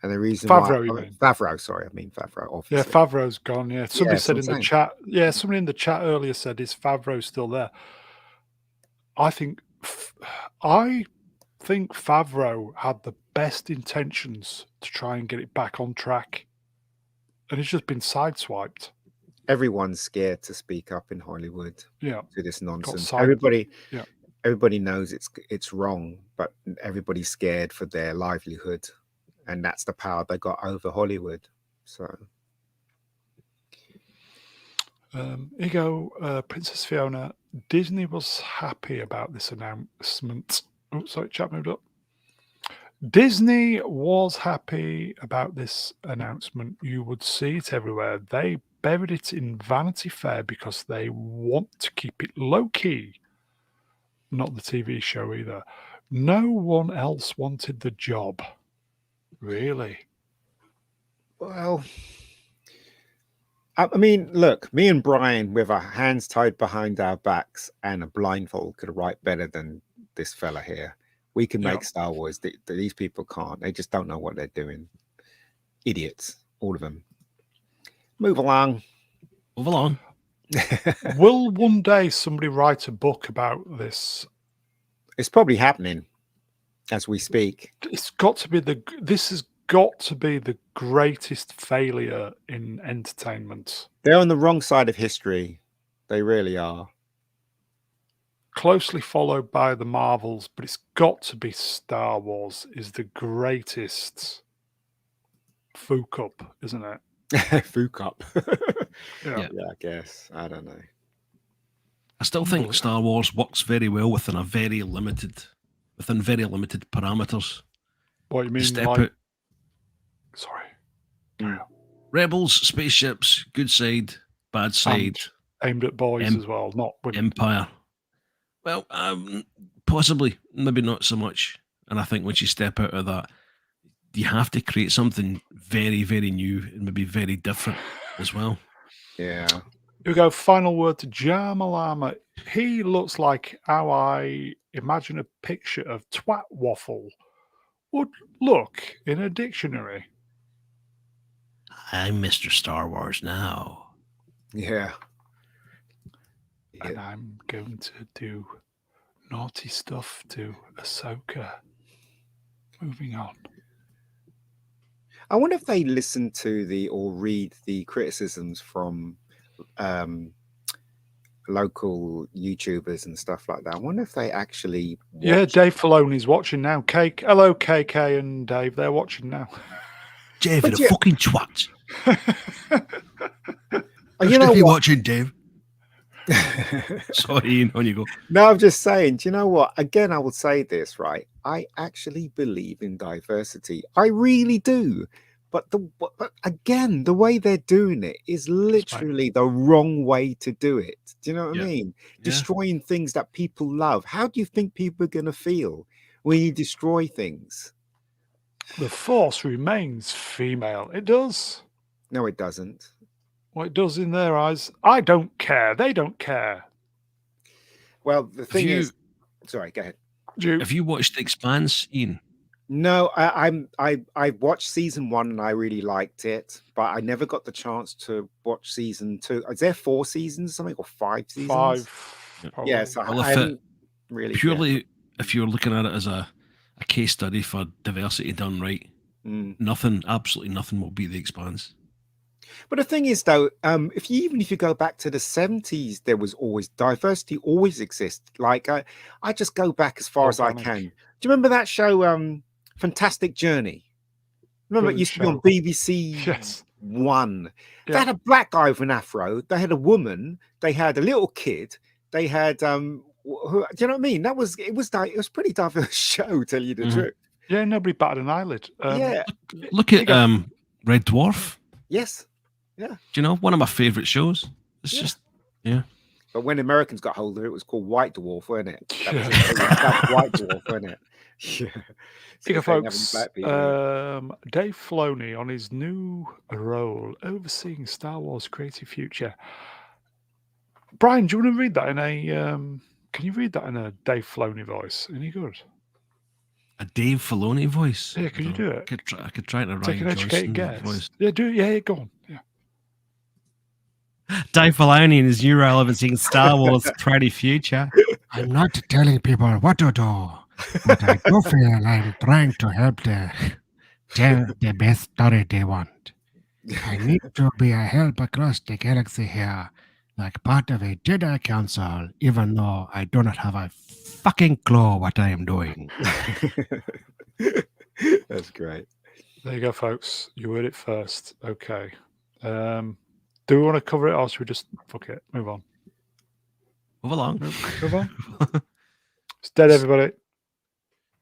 And the reason Favreau, sorry, I mean Favreau. Obviously. Yeah, Favreau's gone. Yeah, somebody said in the chat. Yeah, somebody in the chat earlier said, "Is Favreau still there?" I think Favreau had the best intentions to try and get it back on track, and it's just been sideswiped. Everyone's scared to speak up in Hollywood. Yeah, to this nonsense. Everybody knows it's wrong, but everybody's scared for their livelihood. And that's the power they got over Hollywood. So, Here you go, Princess Fiona. Disney was happy about this announcement. Oh, sorry, chat moved up. Disney was happy about this announcement. You would see it everywhere. They buried it in Vanity Fair because they want to keep it low key. Not the TV show either. No one else wanted the job. Really? Well, I mean, look, me and Brian, with our hands tied behind our backs and a blindfold, could write better than this fella here. We can Yeah. make Star Wars. These people can't. They just don't know what they're doing. Idiots, all of them. Move along. Move along. Will one day somebody write a book about this? It's probably happening as we speak. It's got to be this has got to be the greatest failure in entertainment. They're on the wrong side of history. They really are. Closely followed by the Marvels, but it's got to be Star Wars is the greatest fook up, isn't it? Fook up. Yeah. Yeah, I guess. I don't know. I still think Star Wars works very well within very limited parameters. What you mean? Step Like, out. sorry. Rebels, spaceships, good side, bad side, Aimed at boys as well, not women. Empire. Well, possibly, maybe not so much. And I think once you step out of that, you have to create something very, very new and maybe very different as well. Yeah. Here we go. Final word to Jamalama. He looks like how I imagine a picture of twat waffle would look in a dictionary. I'm Mr. Star Wars now. Yeah. And I'm going to do naughty stuff to Ahsoka. Moving on. I wonder if they listen to or read the criticisms from local YouTubers and stuff like that. I wonder if they actually Yeah, Dave Filoni's watching now. Hello, KK and Dave. They're watching now. Dave, you're a fucking twat. You know what? Watching, Dave. Sorry, Ian, on you go. No, I'm just saying, do you know what? Again, I will say this, right? I actually believe in diversity. I really do. But again, the way they're doing it is literally the wrong way to do it. Do you know what I mean? Destroying things that people love. How do you think people are going to feel when you destroy things? The Force remains female. It does. No, it doesn't. Well, it does in their eyes. I don't care. They don't care. Well, the thing is... Sorry, go ahead. Have you watched The Expanse, Ian? No, I watched season 1 and I really liked it, but I never got the chance to watch season 2. Is there 4 seasons, something, or 5 seasons? 5. Probably. Yeah, so I haven't really. Purely, if you're looking at it as a case study for diversity done right, absolutely nothing will beat The Expanse. But the thing is, though, if you go back to the 70s, there was always diversity, always exists. Like I just go back as far as I can. Do you remember that show, Fantastic Journey? Remember it used to be on BBC One. They had a black guy with an afro. They had a woman. They had a little kid. They had do you know what I mean? It was a pretty diverse show, tell you the truth. Yeah, nobody batted an eyelid. Look at Red Dwarf. Yes. Yeah. Do you know, one of my favorite shows? It's just But when Americans got hold of it was called White Dwarf, wasn't it? That was White Dwarf, wasn't it? Yeah. So folks, Dave Filoni on his new role overseeing Star Wars creative future. Brian, do you want to read that in a can you read that in a Dave Filoni voice? Any good? A Dave Filoni voice? Yeah, can you do it? I could try to take an educated guess. Voice. Yeah, do it. Yeah, go on. Yeah. Dave Filoni and his new role overseeing Star Wars creative future. I'm not telling people what to do, but I do feel I'm trying to help them tell the best story they want. I need to be a help across the galaxy here, like part of a Jedi Council, even though I do not have a fucking clue what I am doing. That's great. There you go, folks. You heard it first. Okay. Do we want to cover it, or should we just fuck it? Move on. Move along. Move on. It's dead, everybody.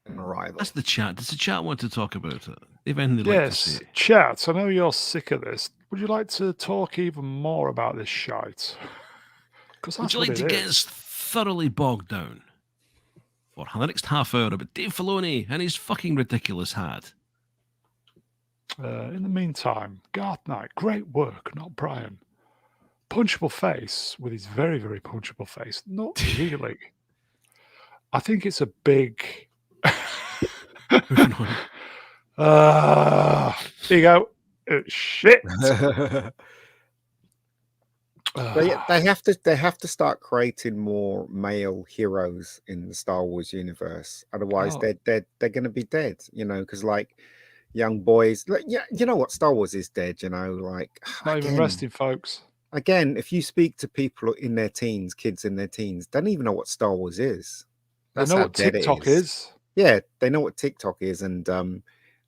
An arrival. That's the chat. Does the chat want to talk about it? They've anything they'd like to Yes, say. chat. I know you're sick of this. Would you like to talk even more about this shite? Because Would that's you what like to it get is. us thoroughly bogged down for the next half hour about Dave Filoni and his fucking ridiculous hat? In the meantime, Garth Knight, great work, not Brian. Punchable face with his very, very punchable face. Not really. I think it's a big. Moving on. Here you go. Shit. They have to start creating more male heroes in the Star Wars universe. Otherwise, Oh. they're going to be dead. Because like young boys, like, yeah, you know what, Star Wars is dead. Like Not even resting, folks. Again, if you speak to people in their teens, kids in their teens, they don't even know what Star Wars is. They know what TikTok is. Yeah, they know what TikTok is, and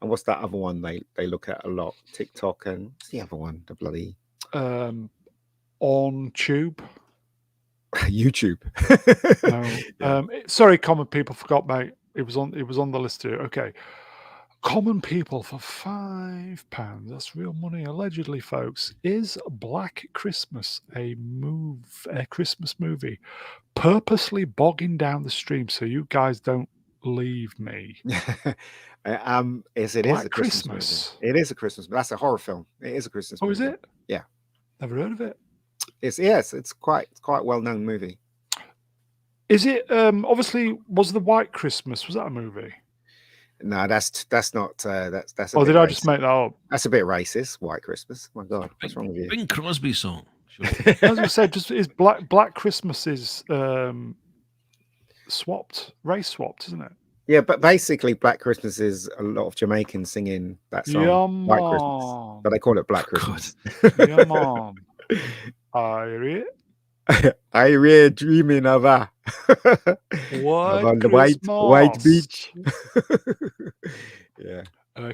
what's that other one they look at a lot? TikTok, and what's the other one? The bloody on tube. YouTube. No. Yeah. Sorry, common people forgot, mate. It was on the list too. Okay. Common People for £5. That's real money, allegedly, folks. Is Black Christmas a Christmas movie? Purposely bogging down the stream so you guys don't leave me. Yes, it Black is a Christmas Christmas. movie. It is a Christmas. That's a horror film. It is a Christmas Oh, movie. is it? Yeah. Never heard of it. It's quite well known movie. Is it? Obviously, was the White Christmas? Was that a movie? No, that's not. That's. Or did I just make that up? That's a bit racist. White Christmas. My God, what's wrong with you? Bing Crosby song. Sure. I was going to say, just is Black Christmas is swapped, race swapped, isn't it? Yeah, but basically, Black Christmas is a lot of Jamaicans singing that song. Yeah, White Christmas, man. but they call it Black Oh, Christmas. Yeah, man. I hear it. I read dreaming of a White on the white Christmas. beach. Yeah,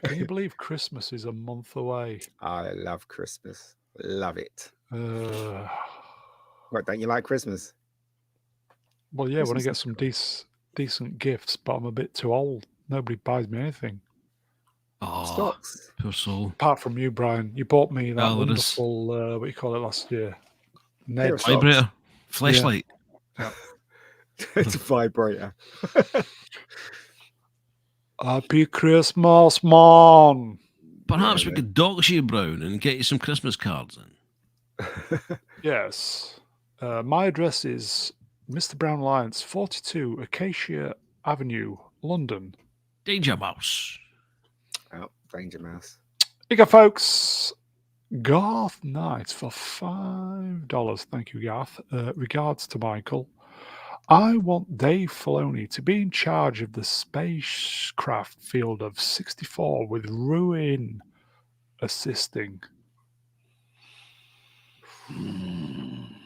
Can you believe Christmas is a month away? I love Christmas. Love it. What, Don't you like Christmas? Well, yeah, when I Christmas get is some cool. decent gifts, but I'm a bit too old. Nobody buys me anything. Oh, Stocks. poor soul. Apart from you, Brian. You bought me that Oh, there is. wonderful, what do you call it, last year? Pair Ned. of socks. Vibrator. Flashlight. It's a vibrator. Happy Christmas, man. Perhaps we Yeah. could dox you, Brown, and get you some Christmas cards in. Yes. My address is Mr. Brown Alliance, 42 Acacia Avenue, London. Danger Mouse. Oh, Danger Mouse. Here you go, folks. Garth Knight for $5. Thank you, Garth. Regards to Michael. I want Dave Filoni to be in charge of the spacecraft field of 64 with Ruin assisting.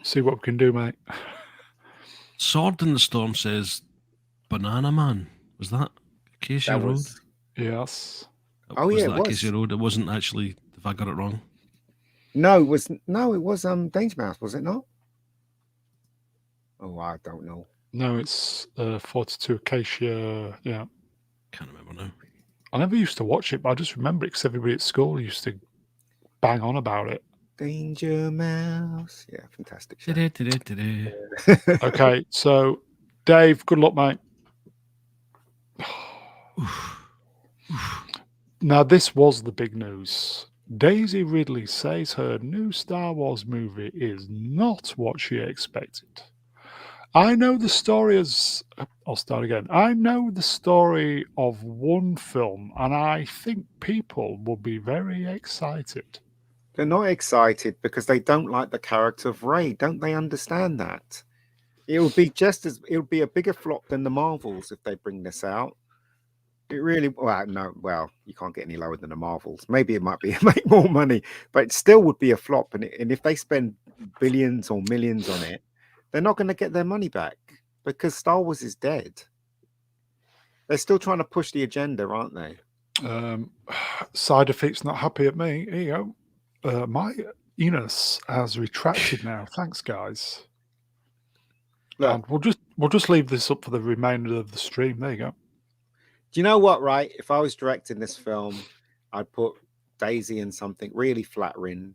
See what we can do, mate. Sword in the Storm says Banana Man. Was that Acacia That Road? was. Yes. Oh, was yeah, that it was. Acacia Road? It wasn't actually, if I got it wrong. No, it was Danger Mouse, was it not? Oh, I don't know. No, it's 42 Acacia. Yeah. Can't remember now. I never used to watch it, but I just remember it because everybody at school used to bang on about it. Danger Mouse. Yeah, fantastic show. Okay, so Dave, good luck, mate. Now, this was the big news. Daisy Ridley says her new Star Wars movie is not what she expected. I know the story as... I'll start again. I know the story of one film, and I think people will be very excited. They're not excited because they don't like the character of Rey. Don't they understand that? It'll be a bigger flop than the Marvels if they bring this out. It really, well, you can't get any lower than the Marvels. Maybe it might be make more money, but it still would be a flop. And if they spend billions or millions on it, they're not going to get their money back because Star Wars is dead. They're still trying to push the agenda, aren't they? Side effects not happy at me. Here you go. Enos has retracted now. Thanks, guys. Look, And we'll just leave this up for the remainder of the stream. There you go. do you know what? Right, if I was directing this film, I'd put Daisy in something really flattering.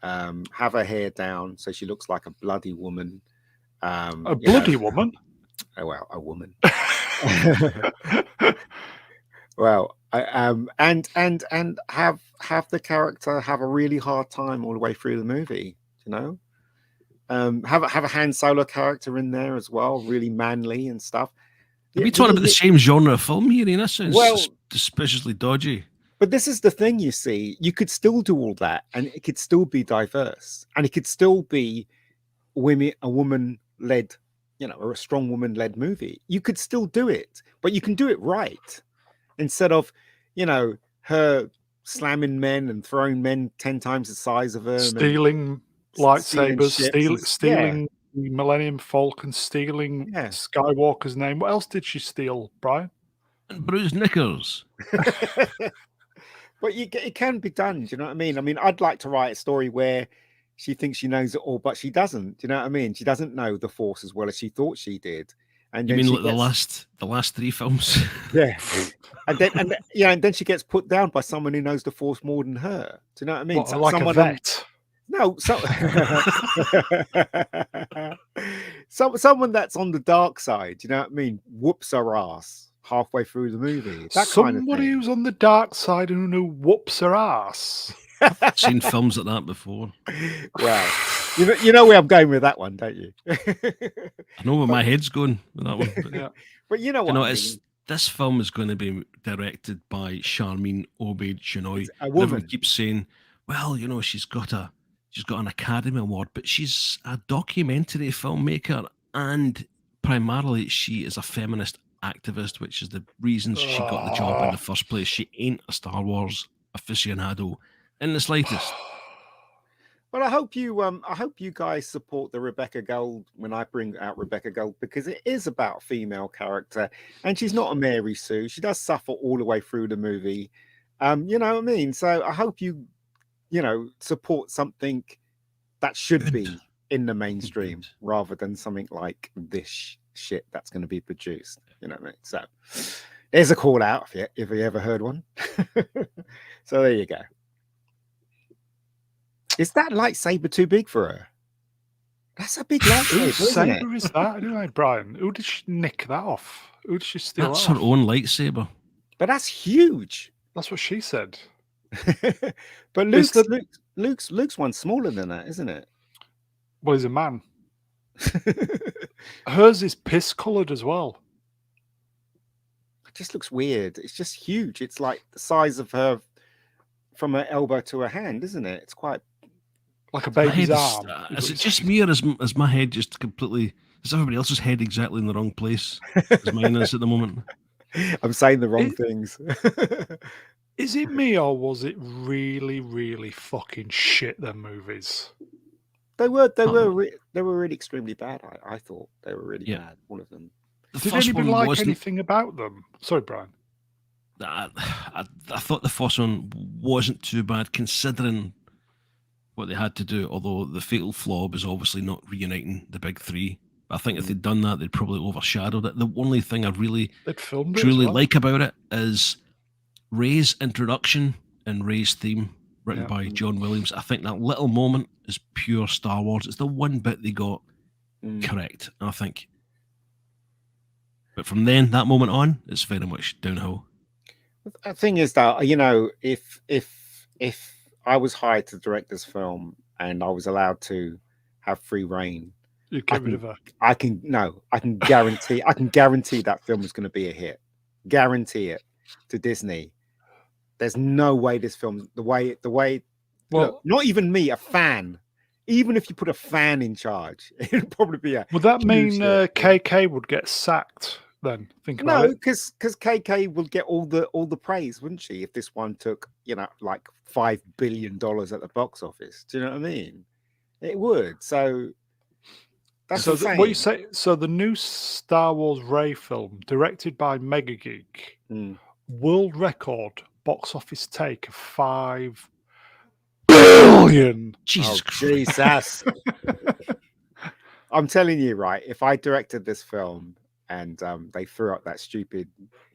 Have her hair down so she looks like a bloody woman. A you know, bloody woman. oh well, a woman. Well, and have the character have a really hard time all the way through the movie. You know, have a Han Solo character in there as well, really manly and stuff. Are we talking about the same genre of film here? That sounds Well, suspiciously dodgy. But this is the thing, you see, you could still do all that, and it could still be diverse, and it could still be a woman-led, you know, or a strong woman-led movie. You could still do it, but you can do it right, instead of, you know, her slamming men and throwing men 10 times the size of her, Stealing lightsabers, stealing yeah. Millennium Falcon, stealing Yeah. Skywalker's name. What else did she steal, Brian? And bruised knickers. But it can be done. Do you know what I mean? I mean, I'd like to write a story where she thinks she knows it all, but she doesn't. Do you know what I mean? She doesn't know the Force as well as she thought she did. And you mean like the last three films? Yeah. And then she gets put down by someone who knows the Force more than her. Do you know what I mean? What, like someone a vet? Someone that's on the dark side. Do you know what I mean? Whoops her ass halfway through the movie. Somebody who's on the dark side and who whoops her ass. I've seen films like that before. Well, you know where I'm going with that one, don't you? I know where my head's going with that one. But, Yeah. But you know what? I mean? This film is going to be directed by Charmin Obaid-Chinoy. A woman. Everyone keeps saying, well, you know, she's got an Academy Award, but she's a documentary filmmaker, and primarily she is a feminist activist, which is the reason she got the job in the first place. She ain't a Star Wars aficionado in the slightest. Well, I hope you guys support the Rebecca Gold when I bring out Rebecca Gold, because it is about female character, and she's not a Mary Sue. She does suffer all the way through the movie. You know what I mean? So I hope you support something that should be in the mainstream rather than something like this shit that's going to be produced. You know what I mean? So there's a call out if you ever heard one. So there you go. Is that lightsaber too big for her? That's a big lightsaber. Whose saber is that anyway, Brian? Who did she nick that off? Who did she steal That's that her off? own lightsaber. But that's huge. That's what she said. But Luke's one's smaller than that, isn't it? Well, he's a man. Hers is piss coloured as well. It just looks weird. It's just huge. It's like the size of her from her elbow to her hand, isn't it? It's quite like a baby's arm. Is it just me, or is my head just completely? Is everybody else's head exactly in the wrong place as mine is at the moment? I'm saying the wrong things. Is it me, or was it really, really fucking shit? Them movies. They were really extremely bad. I thought they were really bad. All of them. Did anybody like anything about them? Sorry, Brian. I thought the first one wasn't too bad considering what they had to do, although the fatal flaw was obviously not reuniting the big three. I think if they'd done that, they'd probably overshadowed it. The only thing I really truly like about it is Rey's introduction and Rey's theme, written by John Williams. I think that little moment is pure Star Wars. It's the one bit they got correct, I think. But from then, that moment on, it's very much downhill. The thing is that, if I was hired to direct this film and I was allowed to have free reign, you'd get rid of her. I can guarantee that film is going to be a hit. Guarantee it to Disney. There's no way this film, the way. Well, look, not even me, a fan. Even if you put a fan in charge, it'd probably be a. Would that mean KK would get sacked? Then think about it. No, because KK will get all the praise, wouldn't she? If this one took like $5 billion at the box office, do you know what I mean? It would. So that's what you say. So the new Star Wars Rey film, directed by Mega Geek, world record box office take of billion. Jesus Oh, Christ. Jesus. I'm telling you, right? If I directed this film and they threw up that stupid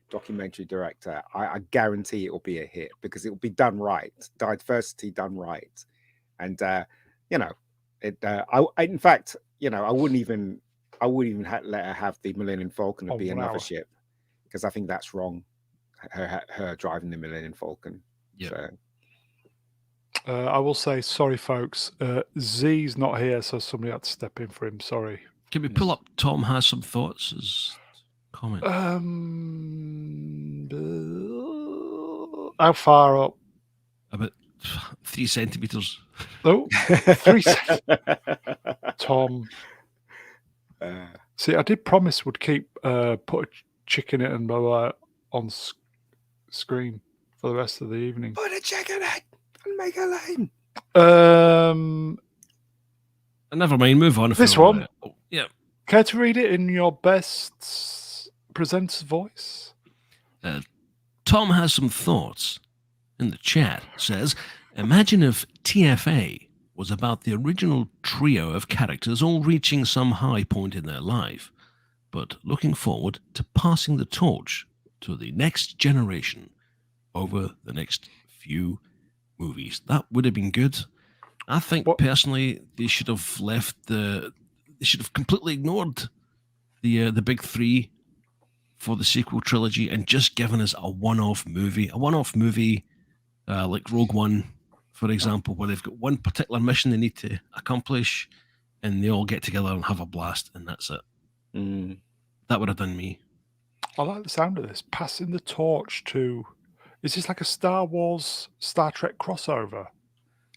documentary director, I guarantee it will be a hit because it will be done right, diversity done right, and you know, in fact, you know, I wouldn't even let her have the Millennium Falcon to Oh, be another wow. ship because I think that's wrong. Her driving the Millennium Falcon. Yep. So I will say, sorry, folks. Z's not here, so somebody had to step in for him. Sorry. Can we pull up Tom Has Some Thoughts as comment? How far up? About 3 centimeters. Oh, 3 seconds. Tom. See, I did promise would keep put a chicken in and blah, blah, on screen for the rest of the evening. Put a chicken in and make a lane. Never mind, move on. If This we don't one? want it. Oh, yeah. Care to read it in your best presenter's voice? Tom Has Some Thoughts in the chat says, imagine if TFA was about the original trio of characters all reaching some high point in their life, but looking forward to passing the torch to the next generation over the next few movies. That would have been good. I think personally they should have they should have completely ignored the big three for the sequel trilogy and just given us a one-off movie like Rogue One, for example, where they've got one particular mission they need to accomplish and they all get together and have a blast, and that's it. That would have done me. I like the sound of this. Passing the torch to... Is this like a Star Wars, Star Trek crossover?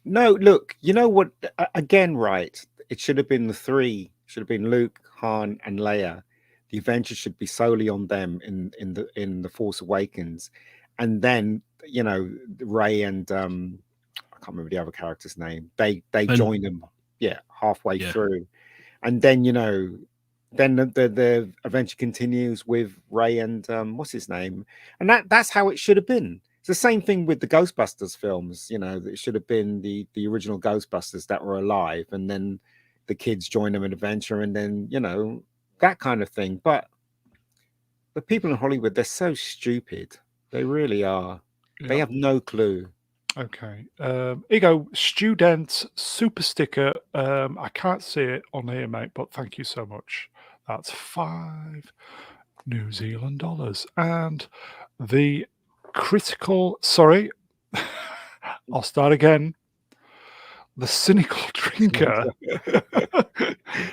No, look, you know what? Again, right? It should have been the three. Should have been Luke, Han, and Leia. The adventure should be solely on them in the Force Awakens, and then you know Rey and I can't remember the other character's name. They join them, halfway through, and then you know, then the adventure continues with Rey and what's his name, and that's how it should have been. It's the same thing with the Ghostbusters films. You know, it should have been the original Ghostbusters that were alive, and then the kids join them in adventure, and then you know that kind of thing. But the people in Hollywood, they're so stupid. They really are. Yeah. They have no clue. Okay. Ego student super sticker. I can't see it on here, mate, but thank you so much. That's $5 New Zealand dollars. And the critical, sorry, I'll start again. The cynical drinker,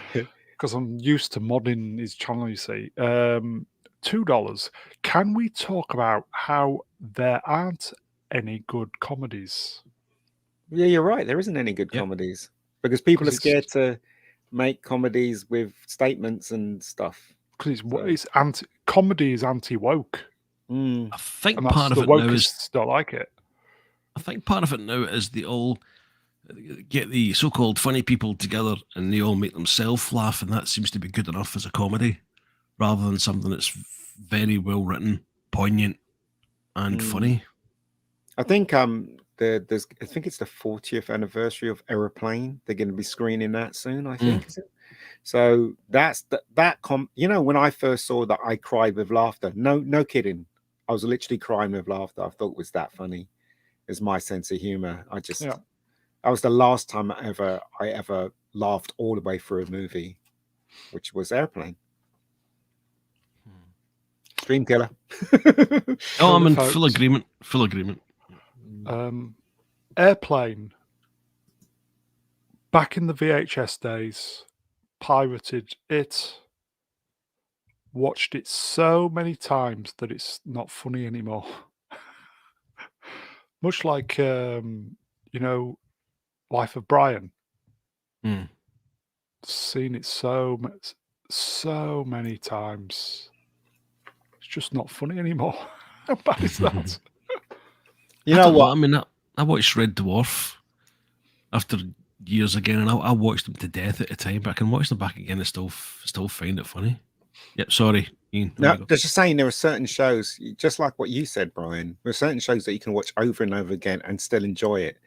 because I'm used to modding his channel, you see. $2. Can we talk about how there aren't any good comedies? Yeah, you're right. There isn't any good comedies because people are scared to make comedies with statements and stuff. Because comedy is anti-woke. I think And part of the it now wokeists don't like it. I think part of it now is they all get the so-called funny people together and they all make themselves laugh, and that seems to be good enough as a comedy, rather than something that's very well written, poignant, and funny. I think I think it's the 40th anniversary of Aeroplane. They're going to be screening that soon, I think. Is it? So that's you know, when I first saw that, I cried with laughter. No kidding. I was literally crying with laughter. I thought it was that funny. It's my sense of humor. That was the last time I ever laughed all the way through a movie, which was Airplane. Dream killer. Oh, I'm in full agreement. Full agreement. Airplane. Back in the VHS days, pirated it. Watched it so many times that it's not funny anymore. Much like, you know, Life of Brian. Seen it so many times. It's just not funny anymore. How bad is that? You know what? I mean, I watched Red Dwarf after years again, and I watched them to death at the time, but I can watch them back again and still find it funny. Yep, sorry, Ian. No, just saying there are certain shows, just like what you said, Brian. There are certain shows that you can watch over and over again and still enjoy it.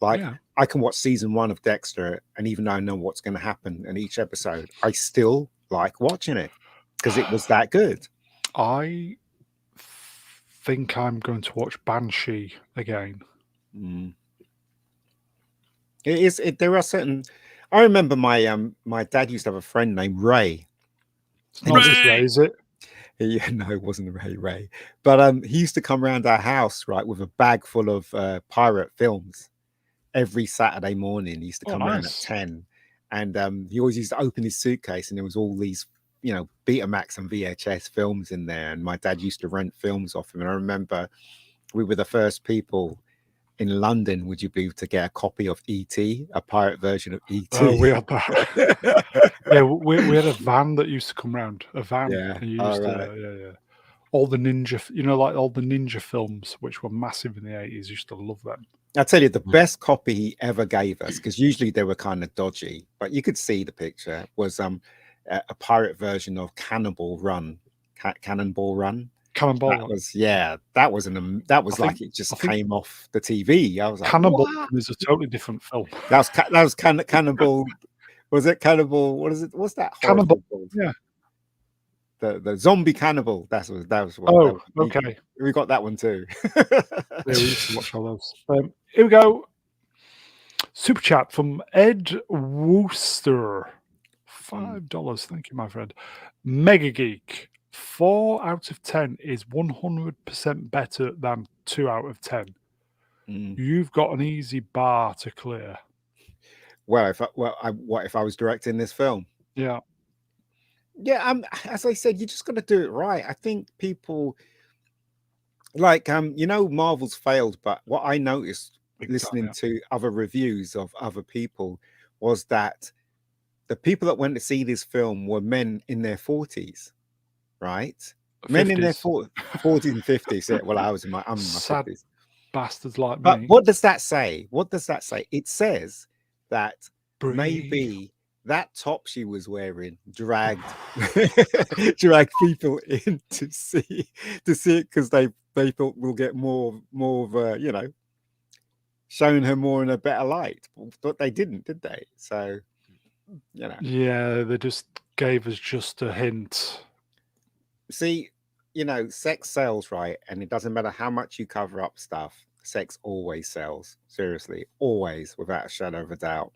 Like Yeah. I can watch season 1 of Dexter, and even though I know what's going to happen in each episode, I still like watching it because it was that good. I think I'm going to watch Banshee again. Mm. It is. There are certain. I remember my dad used to have a friend named Ray. It's not this Ray! Ray, is it? Yeah, no, it wasn't Ray. But he used to come around our house, right, with a bag full of pirate films every Saturday morning. He used to Oh, come around at nice. 10, and he always used to open his suitcase, and there was all these, Betamax and VHS films in there. And my dad used to rent films off him. And I remember we were the first people in London, would you believe, to get a copy of E.T., a pirate version of E.T. We had that. Yeah, we had a van that used to come round. A van. Yeah, And you all used right. to, yeah. All the ninja, like all the ninja films, which were massive in the 80s. Used to love them. I tell you, the best copy he ever gave us, because usually they were kind of dodgy, but you could see the picture, was a pirate version of Cannonball Run. Cannonball That Run. was, that was like it just came off the TV. I was like, Cannonball what? Run is a totally different film. That was Cannonball. Was it Cannibal? What is it? What's that? Cannonball. Yeah. The zombie cannibal. That was what. Oh, okay. We got that one too. Yeah, we used to watch all those. Here we go. Super chat from Ed Wooster. $5. Thank you, my friend. Mega Geek. 4 out of 10 is 100% better than 2 out of 10. You've got an easy bar to clear. Well, what if I was directing this film? Yeah. Yeah, as I said, you just got to do it right. I think people like Marvel's failed, but what I noticed listening to other reviews of other people was that the people that went to see this film were men in their 40s, right? 50s. Men in their 40s and 50s. Yeah, well, I'm in my 50s. Bastards like me. But what does that say? It says that maybe that top she was wearing dragged people in to see it because they thought we'll get more of a, showing her more in a better light. But they didn't, did they? So, Yeah, they just gave us just a hint. See, sex sells, right? And it doesn't matter how much you cover up stuff. Sex always sells. Seriously, always, without a shadow of a doubt.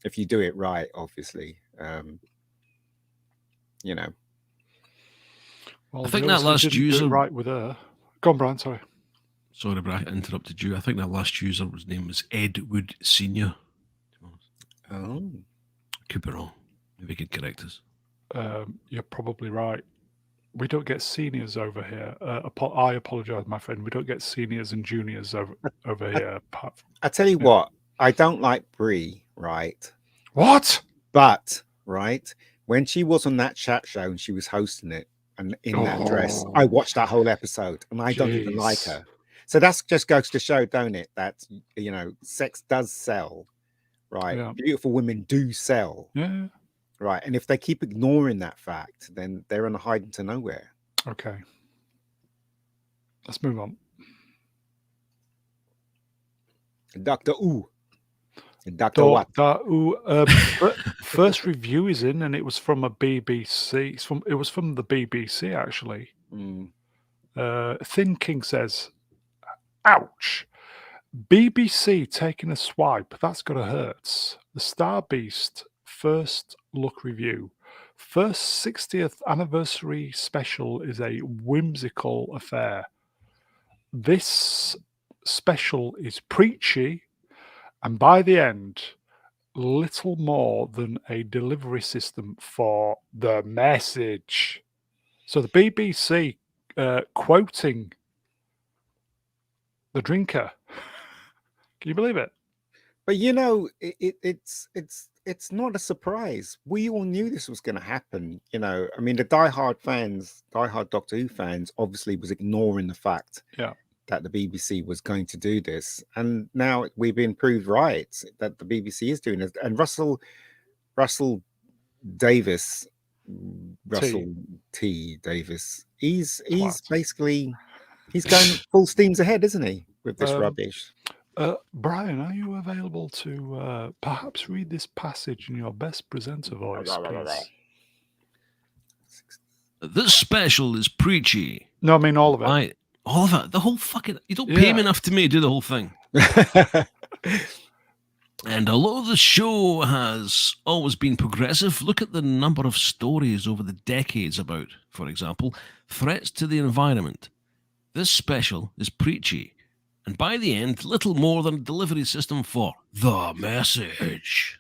If you do it right, obviously. Well, I think that last user right with her. Go on, Brian. Sorry, but I interrupted you. I think that last user, his name was Ed Wood Senior. Oh, could be wrong. Maybe he could correct us. You're probably right. We don't get seniors over here. I apologise, my friend. We don't get seniors and juniors over here. I tell you what, I don't like Brie, right? What? But, right, when she was on that chat show and she was hosting it and in that dress, I watched that whole episode and I don't even like her. So that just goes to show, don't it, that, sex does sell, right? Yeah. Beautiful women do sell. Yeah. Right. And if they keep ignoring that fact, then they're on a hiding to nowhere. Okay. Let's move on. Dr. Ooh. Dr. Ooh. First review is in, and it was from a BBC. It was from the BBC, actually. Thin King says, ouch. BBC taking a swipe. That's got to hurt. The Star Beast first look review. First 60th anniversary special is a whimsical affair. This special is preachy, and by the end, little more than a delivery system for the message. So the BBC quoting the drinker. Can you believe it? But it's not a surprise. We all knew this was going to happen. I mean, the diehard Doctor Who fans, obviously was ignoring the fact that the BBC was going to do this, and now we've been proved right that the BBC is doing it. And Russell Davis, Russell T Davis, he's basically he's going full steams ahead, isn't he, with this rubbish? Brian, are you available to perhaps read this passage in your best presenter voice, please? This special is preachy. No, I mean all of it. All of it. The whole fucking... You don't pay me Yeah. enough to me to do the whole thing. And although the show has always been progressive, look at the number of stories over the decades about, for example, threats to the environment. This special is preachy, and by the end, little more than a delivery system for the message.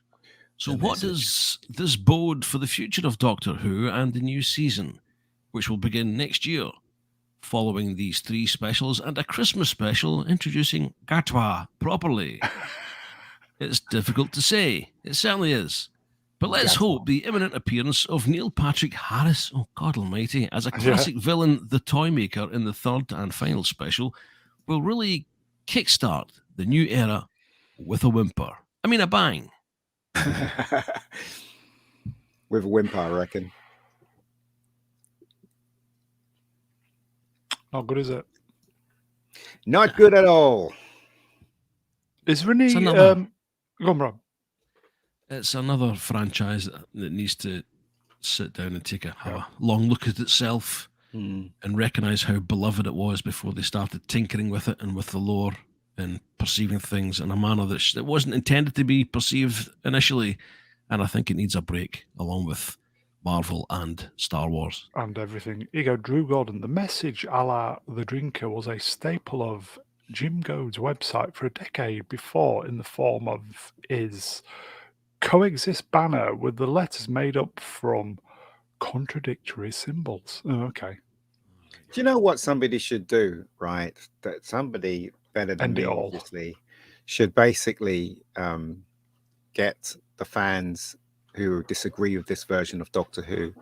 So what does this bode for the future of Doctor Who and the new season, which will begin next year, following these 3 specials and a Christmas special introducing Gatwa properly? It's difficult to say. It certainly is. But let's hope the imminent appearance of Neil Patrick Harris, oh God almighty, as a classic villain, the Toymaker, in the 3rd and final special will really kickstart the new era with a whimper. I mean, a bang. With a whimper, I reckon. Not good, is it? Not good at all. Is there any... It's another- Go on, Rob. It's another franchise that needs to sit down and have a long look at itself and recognise how beloved it was before they started tinkering with it and with the lore and perceiving things in a manner that it wasn't intended to be perceived initially. And I think it needs a break, along with Marvel and Star Wars. And everything. Here you go, Drew Gordon. The message a la The Drinker was a staple of Jim Goad's website for a decade before, in the form of his coexist banner with the letters made up from contradictory symbols. Oh, okay. Do you know what somebody should do, right? That somebody better than me, obviously, should basically get the fans who disagree with this version of Doctor Who,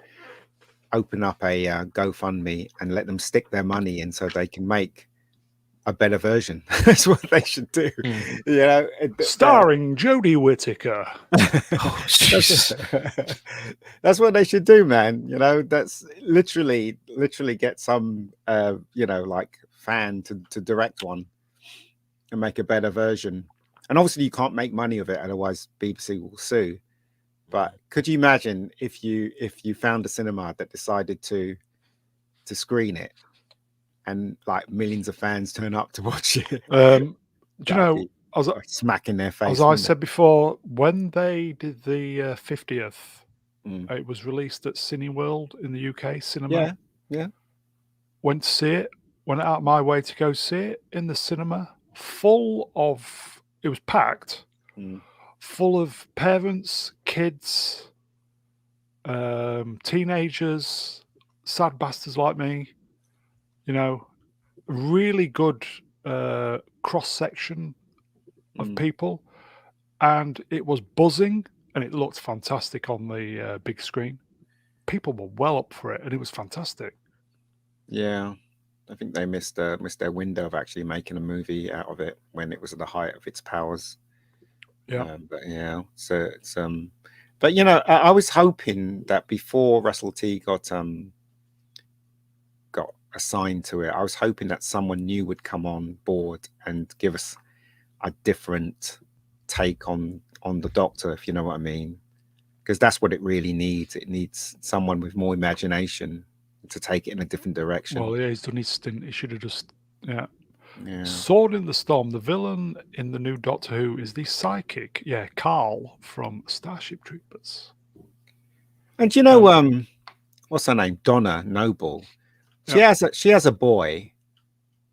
open up a GoFundMe and let them stick their money in so they can make a better version. That's what they should do. You know, starring Jodie Whittaker. That's what they should do, man. You know, that's literally get some you know, like fan to direct one and make a better version. And obviously you can't make money of it, otherwise BBC will sue. But could you imagine if you found a cinema that decided to screen it, and like millions of fans turn up to watch it? Do you know, as smacking their face. As I said before, when they did the 50th, it was released at Cineworld in the UK cinema. Yeah. Went to see it. Went out of my way to go see it in the cinema. Full of, it was packed. Full of parents, kids, teenagers, sad bastards like me. You know, really good cross section of people, and it was buzzing, and it looked fantastic on the big screen. People were well up for it, and it was fantastic. Yeah, I think they missed their window of actually making a movie out of it when it was at the height of its powers. Yeah, but yeah, so it's but you know, I was hoping that before Russell T got assigned to it, I was hoping that someone new would come on board and give us a different take on the Doctor, if you know what I mean, because that's what it really needs. It needs someone with more imagination to take it in a different direction. Well, yeah, he's done his stint. He should have just Sword in the Storm. The villain in the new Doctor Who is the psychic, Carl from Starship Troopers. And you know, what's her name? Donna Noble. She has a boy,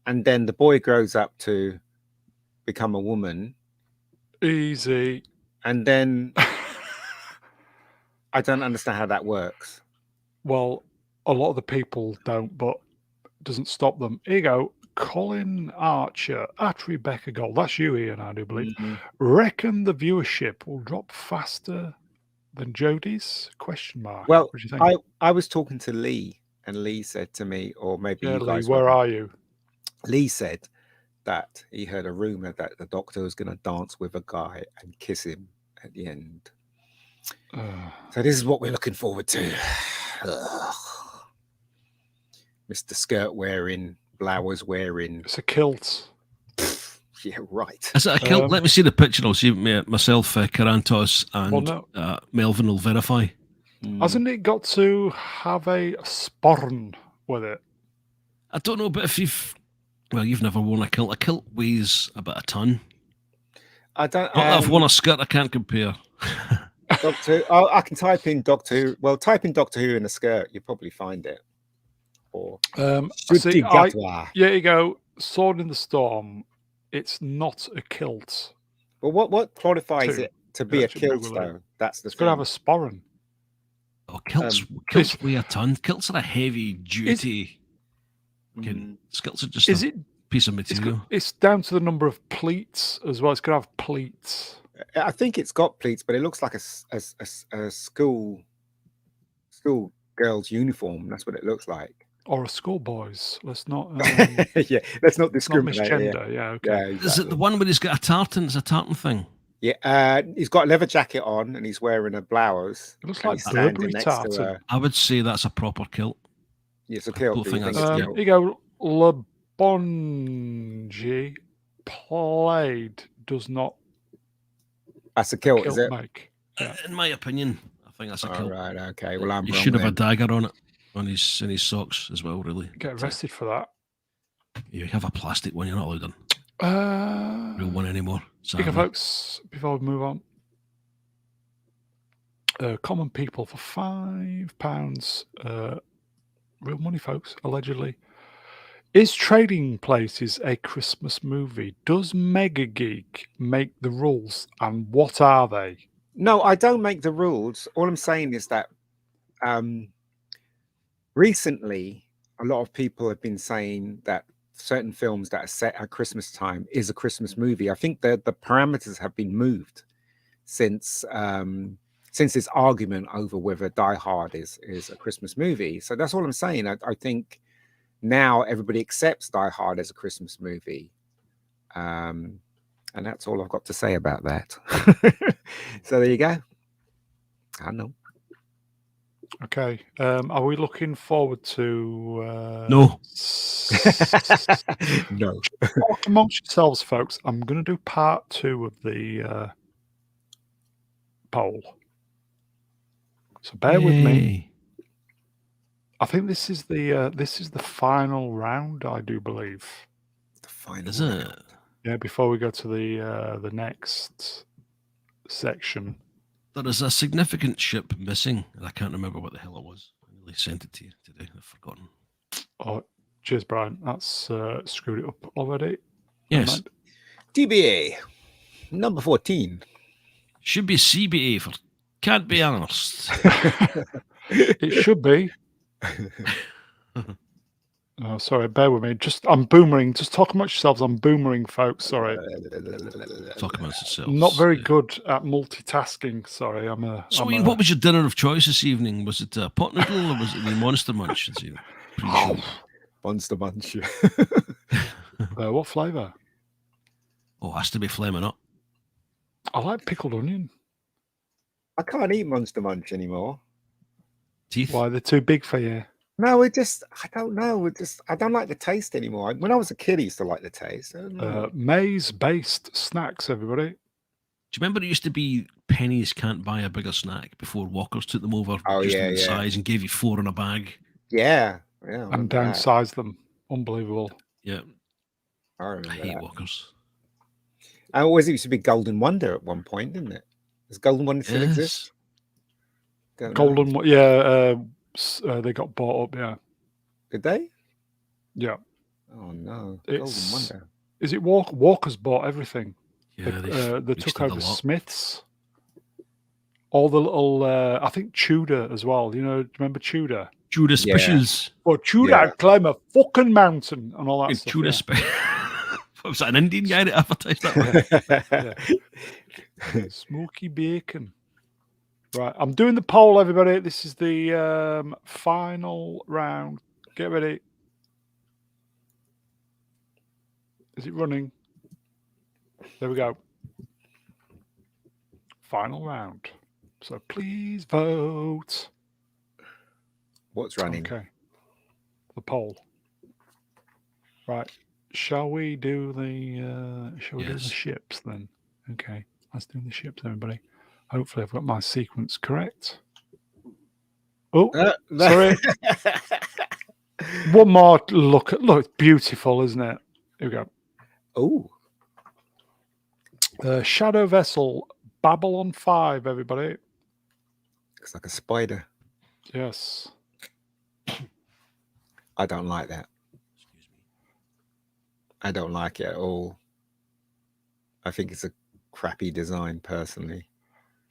and then the boy grows up to become a woman. Easy. And then I don't understand how that works. Well, a lot of the people don't, but it doesn't stop them. Here you go. Colin Archer at Rebecca Gold. That's you, Ian, I do believe. Reckon the viewership will drop faster than Jodie's? Question mark. Well, what do you think? I was talking to Lee, and Lee said to me, or maybe you guys, Lee, where are you? Lee said that he heard a rumor that the Doctor was going to dance with a guy and kiss him at the end. So this is what we're looking forward to. Mr. Skirt wearing, blouse wearing. It's a kilt. Yeah, right. Is it a kilt? Let me see the picture. I'll see myself, Karantos, Well, and no. Melvin will verify. Hasn't it got to have a sporn with it? I don't know, but if you've never worn a kilt. A kilt weighs about a ton. I don't. Not that I've worn a skirt, I can't compare. Doctor. Oh, I can type in Doctor Who. Well, type in Doctor Who in a skirt. You'll probably find it. Or See, yeah, you go. Sword in the Storm. It's not a kilt. Well, what qualifies Two. it to be a Actually, kilt, Google it. though? That's the It's got to thing. have a sporran. Oh, kilts weigh a ton. Kilts are a heavy duty. Kilts are just a piece of material. It's down to the number of pleats as well. It's got to have pleats. I think it's got pleats, but it looks like a school girl's uniform. That's what it looks like. Or a schoolboy's. Let's not. Yeah, let's not discriminate. Not misgender. Yeah, okay. Yeah, exactly. Is it the one where he's got a tartan? It's a tartan thing. Yeah, he's got a leather jacket on and he's wearing a blouse. It looks like Burberry tartan. I would say that's a proper kilt. Yeah, it's a kilt. Here you go. Le Bonji Plaid does not. That's a kilt, is it? Make. Yeah. In my opinion, I think that's a kilt. Right, okay. Well, I'm he wrong should have then. a dagger on it, in his socks as well. Really, get arrested for that. You have a plastic one. You're not allowed a real one anymore. Okay, folks. Before we move on, common people for £5. Real money, folks. Allegedly. Is Trading Places a Christmas movie? Does Mega Geek make the rules, and what are they? No, I don't make the rules. All I'm saying is that recently, a lot of people have been saying that certain films that are set at Christmas time is a Christmas movie. I think the parameters have been moved since this argument over whether Die Hard is a Christmas movie. So that's all I'm saying. I think now everybody accepts Die Hard as a Christmas movie. And that's all I've got to say about that. So there you go. I know. Okay. Are we looking forward to... No. No. Talk amongst yourselves, folks. I'm going to do part 2 of the poll. So bear with me. I think this is the final round, I do believe. The final is it? Yeah, before we go to the next section. There is a significant ship missing, and I can't remember what the hell it was. I really sent it to you today. I've forgotten. Oh, cheers, Brian. That's screwed it up already. Yes. TBA number 14 should be CBA for can't be arsed. It should be. Oh, sorry, bear with me. I'm boomering. Just talk amongst yourselves. I'm boomering, folks. Sorry. Talk amongst yourselves. Not very good at multitasking. Sorry, So, Ian, what was your dinner of choice this evening? Was it a pot noodle or was it the Monster Munch? Monster Munch. What flavour? Oh, it has to be flaming up. I like pickled onion. I can't eat Monster Munch anymore. Teeth? Why? They're too big for you? No, I don't know. I don't like the taste anymore. When I was a kid, I used to like the taste. Maize-based snacks, everybody. Do you remember it used to be pennies can't buy a bigger snack before Walkers took them over? In size and gave you 4 in a bag. Yeah. And downsized them. Unbelievable. Yeah. I hate Walkers. And always used to be Golden Wonder at one point, didn't it? Does Golden Wonder still exist? Golden, yeah. They got bought up, yeah. Did they? Yeah. Oh no, Golden Wonder. Is it Walker's bought everything? Yeah, they took over Smiths. All the little, I think Tudor as well. You know, do you remember Tudor? Tudor Specials. Well, Tudor climb a fucking mountain and all that stuff. Tudor Was that an Indian guy that advertised that? Smoky bacon. Right, I'm doing the poll, everybody. This is the final round. Get ready. Is it running? There we go. Final round. So please vote. What's running? Okay. The poll. Right. Shall we do the do the Yes. ships then? Okay, let's do the ships, everybody. Hopefully, I've got my sequence correct. Oh, sorry. One more look. Look, it's beautiful, isn't it? Here we go. Oh, Shadow Vessel, Babylon 5, everybody. looks like a spider. Yes. I don't like that. Excuse me. I don't like it at all. I think it's a crappy design, personally.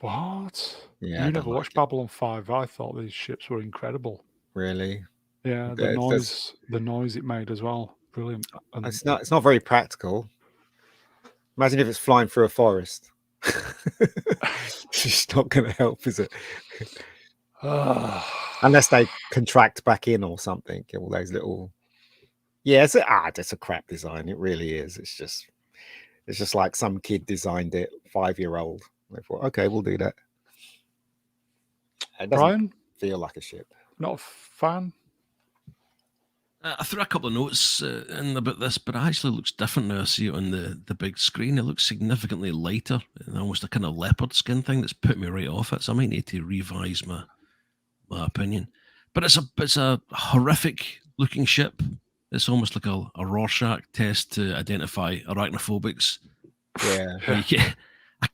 What? Yeah, You I never don't watched like it. Babylon 5? I thought these ships were incredible. Really. Yeah, the There's- noise it made as well. Brilliant. And It's not very practical. Imagine if it's flying through a forest. It's not going to help, is it? Unless they contract back in or something. All those little. Yeah, it's a crap design. It really is. It's just like some kid designed it, 5-year-old. They thought, okay, we'll do that. It doesn't Brian, feel like a ship. not a fan. I threw a couple of notes in about this, but it actually looks different now. I see it on the big screen. It looks significantly lighter and almost a kind of leopard skin thing that's put me right off it. So I might need to revise my opinion. But it's a horrific looking ship. It's almost like a Rorschach test to identify arachnophobics. Yeah. I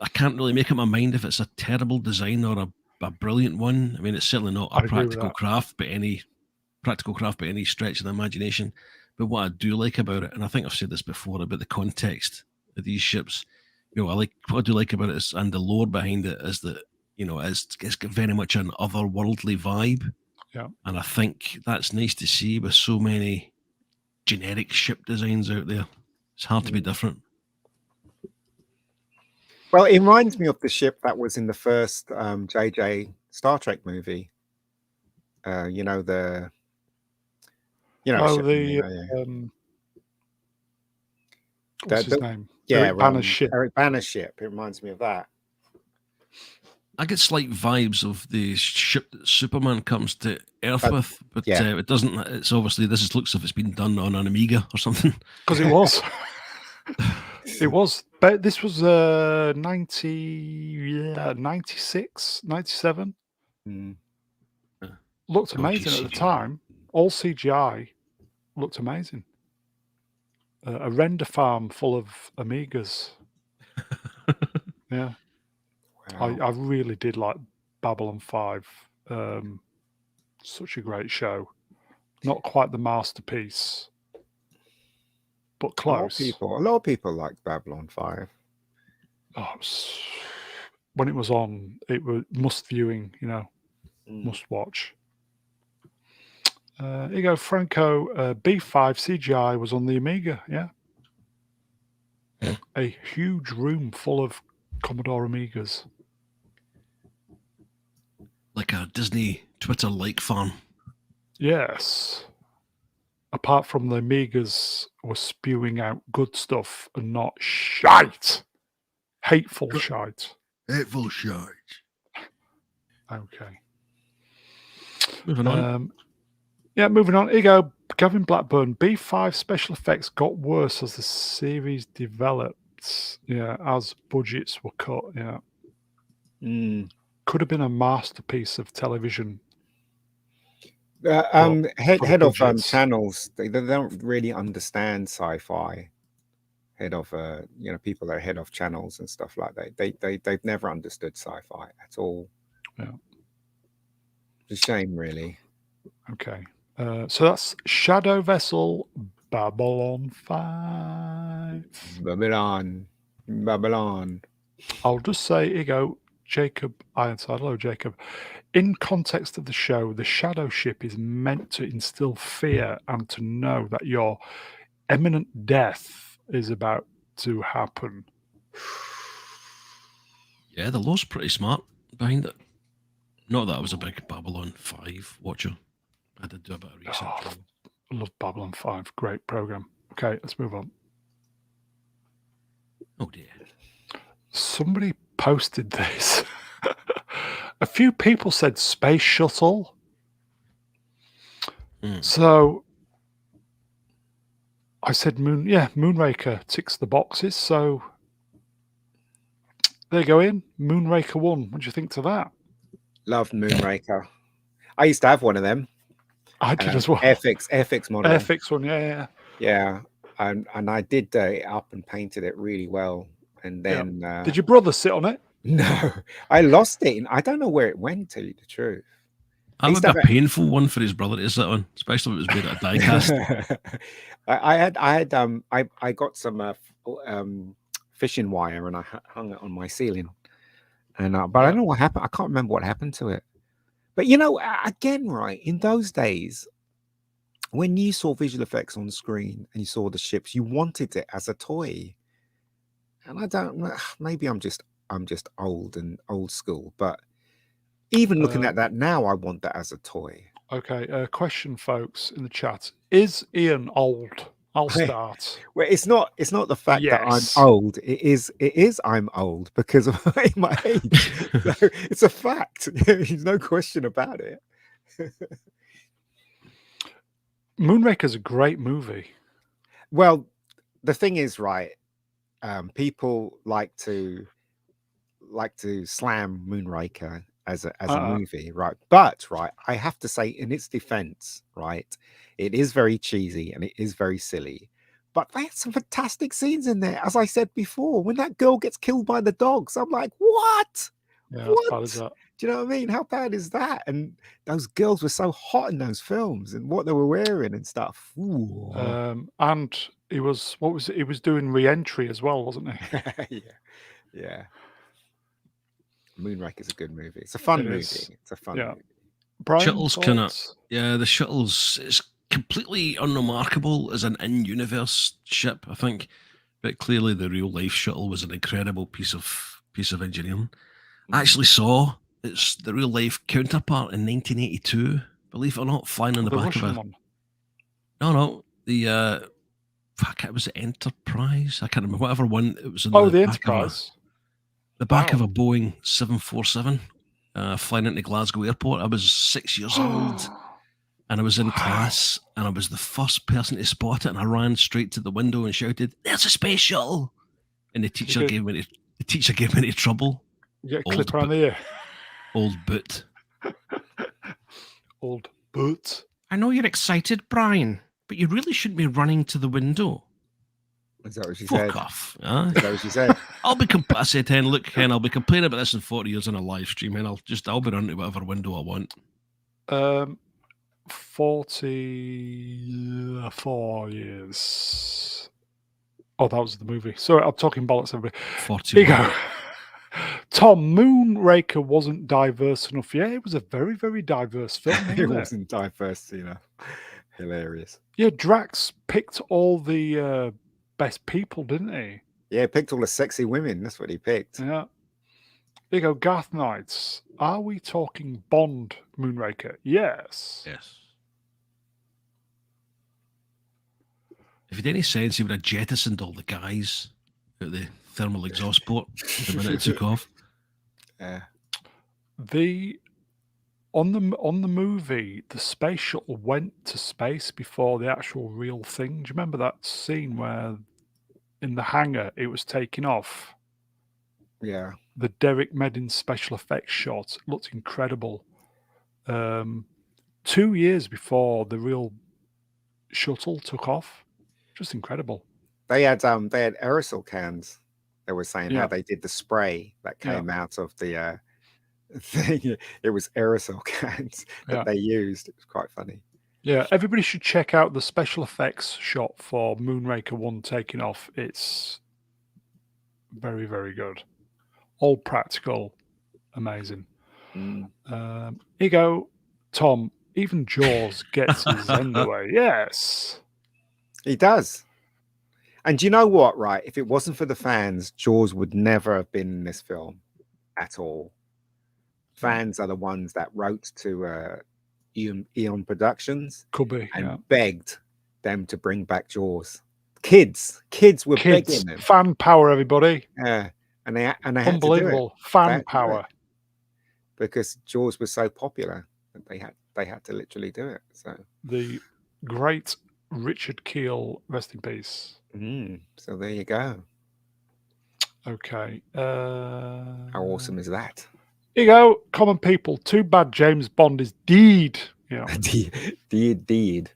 can't really make up my mind if it's a terrible design or a brilliant one. I mean, it's certainly not a I'd agree with practical that. craft by any stretch of the imagination. But what I do like about it, and I think I've said this before about the context of these ships, what I do like about it is, and the lore behind it is that it's got very much an otherworldly vibe. Yeah. And I think that's nice to see with so many generic ship designs out there. It's hard to be different. Well, it reminds me of the ship that was in the first JJ Star Trek movie. Oh, ship, what's his name? Yeah, Eric Banner's ship. Eric Banner's ship. It reminds me of that. I get slight vibes of the ship that Superman comes to Earth with, but yeah. it doesn't. It's obviously looks as if it's been done on an Amiga or something. Because it was. It was. But this was 96, 97. Mm. Looked amazing at the time. All CGI looked amazing. A render farm full of Amigas. Yeah. Wow. I really did like Babylon 5. Such a great show. Not quite the masterpiece, but close. A lot of people liked Babylon 5. Oh, when it was on, it was must viewing, must watch. Here you go, Franco. B5 CGI was on the Amiga, yeah. A huge room full of Commodore Amigas. Like a Disney Twitter like farm. Yes. Apart from the Amigas were spewing out good stuff and not shite. Hateful shite. Hateful shite. Okay. Moving on. Moving on. Here you go. Gavin Blackburn. B5 special effects got worse as the series developed. Yeah, as budgets were cut. Yeah. Could have been a masterpiece of television. Head of channels, they don't really understand sci-fi. Head of people that are head of channels and stuff like that. They've never understood sci-fi at all. Yeah. It's a shame, really. Okay. So that's Shadow Vessel Babylon 5. Babylon. I'll just say, here you go, Jacob Ironside. Hello, Jacob. In context of the show, the shadow ship is meant to instill fear and to know that your imminent death is about to happen. Yeah, the lore's pretty smart behind it. Not that I was a big Babylon 5 watcher. I did do a bit of research. I love Babylon 5. Great program. Okay, let's move on. Oh dear. Somebody posted this. A few people said space shuttle. So I said Moonraker ticks the boxes. So there you go, Ian. Moonraker 1. What do you think to that? Loved Moonraker. I used to have one of them. I did as well. Airfix model. Airfix one, yeah. Yeah, and I did it up and painted it really well. And then Did your brother sit on it? no, I lost it. And I don't know where it went. To tell you the truth, That would be a painful one for his brother to sit on, especially if it was made out of die cast. I got some fishing wire and I hung it on my ceiling, and but I don't know what happened. I can't remember what happened to it. But you know, again, right, in those days, when you saw visual effects on screen and you saw the ships, you wanted it as a toy. And I don't know, maybe I'm just old and old school, but even looking at that now, I want that as a toy. Okay, question, folks, in the chat. Is Ian old? I'll start. Well, it's not the fact that I'm old. It is I'm old because of my age. So it's a fact. There's no question about it. Moonraker's a great movie. Well, the thing is, right, people like to slam Moonraker as a movie, right? But right, I have to say, in its defense, right, it is very cheesy and it is very silly. But they had some fantastic scenes in there. As I said before, when that girl gets killed by the dogs, I'm like, what? Yeah, what? As bad as that. Do you know what I mean? How bad is that? And those girls were so hot in those films and what they were wearing and stuff. Ooh. And he was He was doing re-entry as well, wasn't he? Yeah. Moonraker's a good movie. It's a fun movie. It's a fun movie. Brian, Shuttle's kind of the Shuttle's it's completely unremarkable as an in-universe ship, I think, but clearly the real life Shuttle was an incredible piece of engineering. I actually saw its the real life counterpart in 1982, believe it or not, flying on the back Russian of a one. No, the it was the Enterprise. I can't remember whatever one it was. The Enterprise. The back of a Boeing 747, flying into Glasgow Airport. I was 6 years old, and I was in class, and I was the first person to spot it, and I ran straight to the window and shouted, "There's a space shuttle!" And the teacher gave me trouble. You get a clip around the ear. Old boot. Old boot. I know you're excited, Brian, but you really shouldn't be running to the window. Is that what she said? Fuck off. Huh? Is that what she said? I said, look, Ken, I'll be complaining about this in 40 years on a live stream, and I'll be running to whatever window I want. 44 years. Oh, that was the movie. Sorry, I'm talking bollocks, everybody. 40. Here you go. Tom, Moonraker wasn't diverse enough. Yeah, it was a very, very diverse film. It wasn't diverse enough. Hilarious. Yeah, Drax picked all the best people, didn't he? Yeah, picked all the sexy women. That's what he picked. Yeah. There you go, Garth Knights. Are we talking Bond Moonraker? Yes. Yes. If it had any sense, he would have jettisoned all the guys at the thermal exhaust port the minute it took off. Yeah. On the movie, the space shuttle went to space before the actual real thing. Do you remember that scene where in the hangar it was taking off? Yeah. The Derek Medin special effects shot looked incredible. 2 years before the real shuttle took off. Just incredible. They had aerosol cans. They were saying how they did the spray that came out of the thing. It was aerosol cans that they used. It was quite funny. Yeah, everybody should check out the special effects shot for Moonraker 1 taking off. It's very, very good. All practical. Amazing. Here you go, Tom. Even Jaws gets his end away. Yes. He does. And you know what, right? If it wasn't for the fans, Jaws would never have been in this film at all. Fans are the ones that wrote to Eon Productions and begged them to bring back Jaws. Kids were begging them. Fan power, everybody. Yeah, and they unbelievable fan power because Jaws was so popular that they had to literally do it. So the great Richard Keel, rest in peace. So there you go. Okay. How awesome is that? Here you go, common people. Too bad James Bond is deed. Yeah. Deed. Did.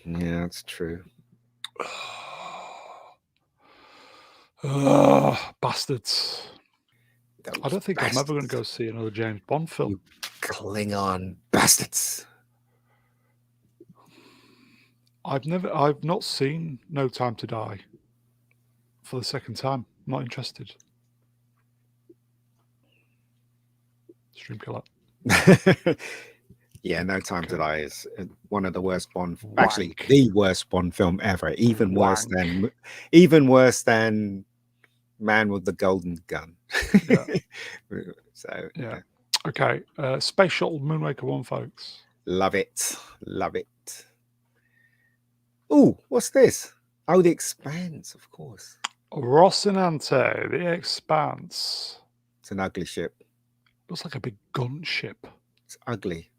Yeah, that's true. Bastards. I Those don't think I'm ever going to bastards. go see another James Bond film. You Klingon bastards. I've not seen No Time to Die for the second time. Not interested. Stream killer. Yeah, No Time to Okay. Die is one of the worst Bond, actually Wank. the worst Bond film ever. Even worse Wank. than Man with the Golden Gun. Yeah. So Yeah. Okay. Space Shuttle Moonraker 1, folks. love it. Oh, what's this? Oh, The Expanse, of course. Rocinante, The Expanse. It's an ugly ship. Looks like a big gunship. It's ugly.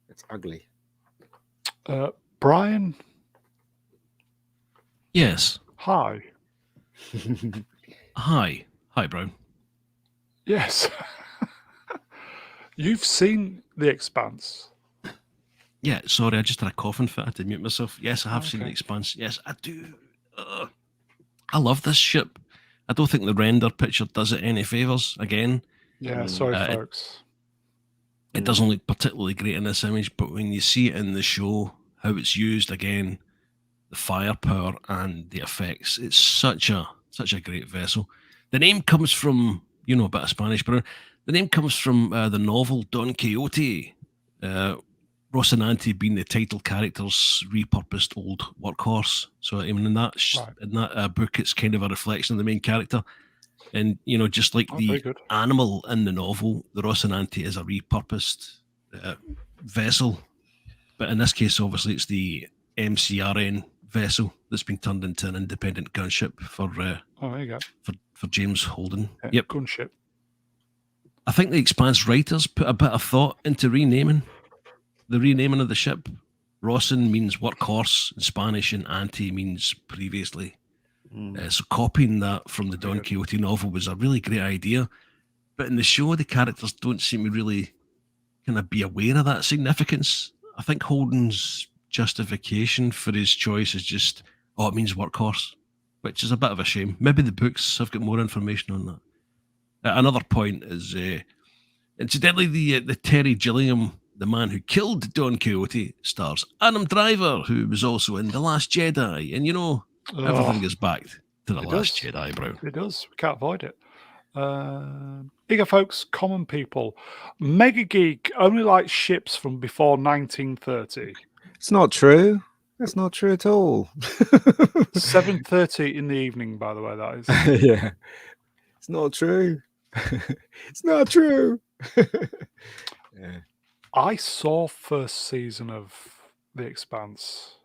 Brian, Yes. hi. Hi, Brown. Yes. You've seen The Expanse. Yeah, sorry, I just had a coughing fit. I had to mute myself. Yes, I have seen The Okay. Expanse. Yes, I do. I love this ship. I don't think the render picture does it any favours. Again, Yeah, sorry, it folks. doesn't look particularly great in this image, but when you see it in the show, how it's used, again, the firepower and the effects, it's such a great vessel. The name comes from, you know, a bit of Spanish, but the name comes from the novel Don Quixote. Rocinante being the title character's repurposed old workhorse. So I mean, in that book, it's kind of a reflection of the main character. And you know, just like very the good. animal in the novel, the Rocinante is a repurposed vessel. But in this case, obviously, it's the MCRN vessel that's been turned into an independent gunship for there you go. for James Holden. Yeah, Yep. gunship. I think the Expanse writers put a bit of thought into renaming of the ship. Rocin means workhorse in Spanish, and ante means previously. So copying that from the Don Quixote novel was a really great idea. But in the show, the characters don't seem to really kind of be aware of that significance. I think Holden's justification for his choice is just, it means workhorse, which is a bit of a shame. Maybe the books have got more information on that. Another point is, incidentally, the Terry Gilliam, the man who killed Don Quixote, stars Adam Driver, who was also in The Last Jedi. And, you know, everything is back to The Last Jedi, bro. It does. We can't avoid it. Here you go, folks. Common people. Mega Geek only likes ships from before 1930. It's not true. That's not true at all. 7:30 in the evening, by the way, that is. Yeah. It's not true. It's not true. Yeah. I saw first season of The Expanse.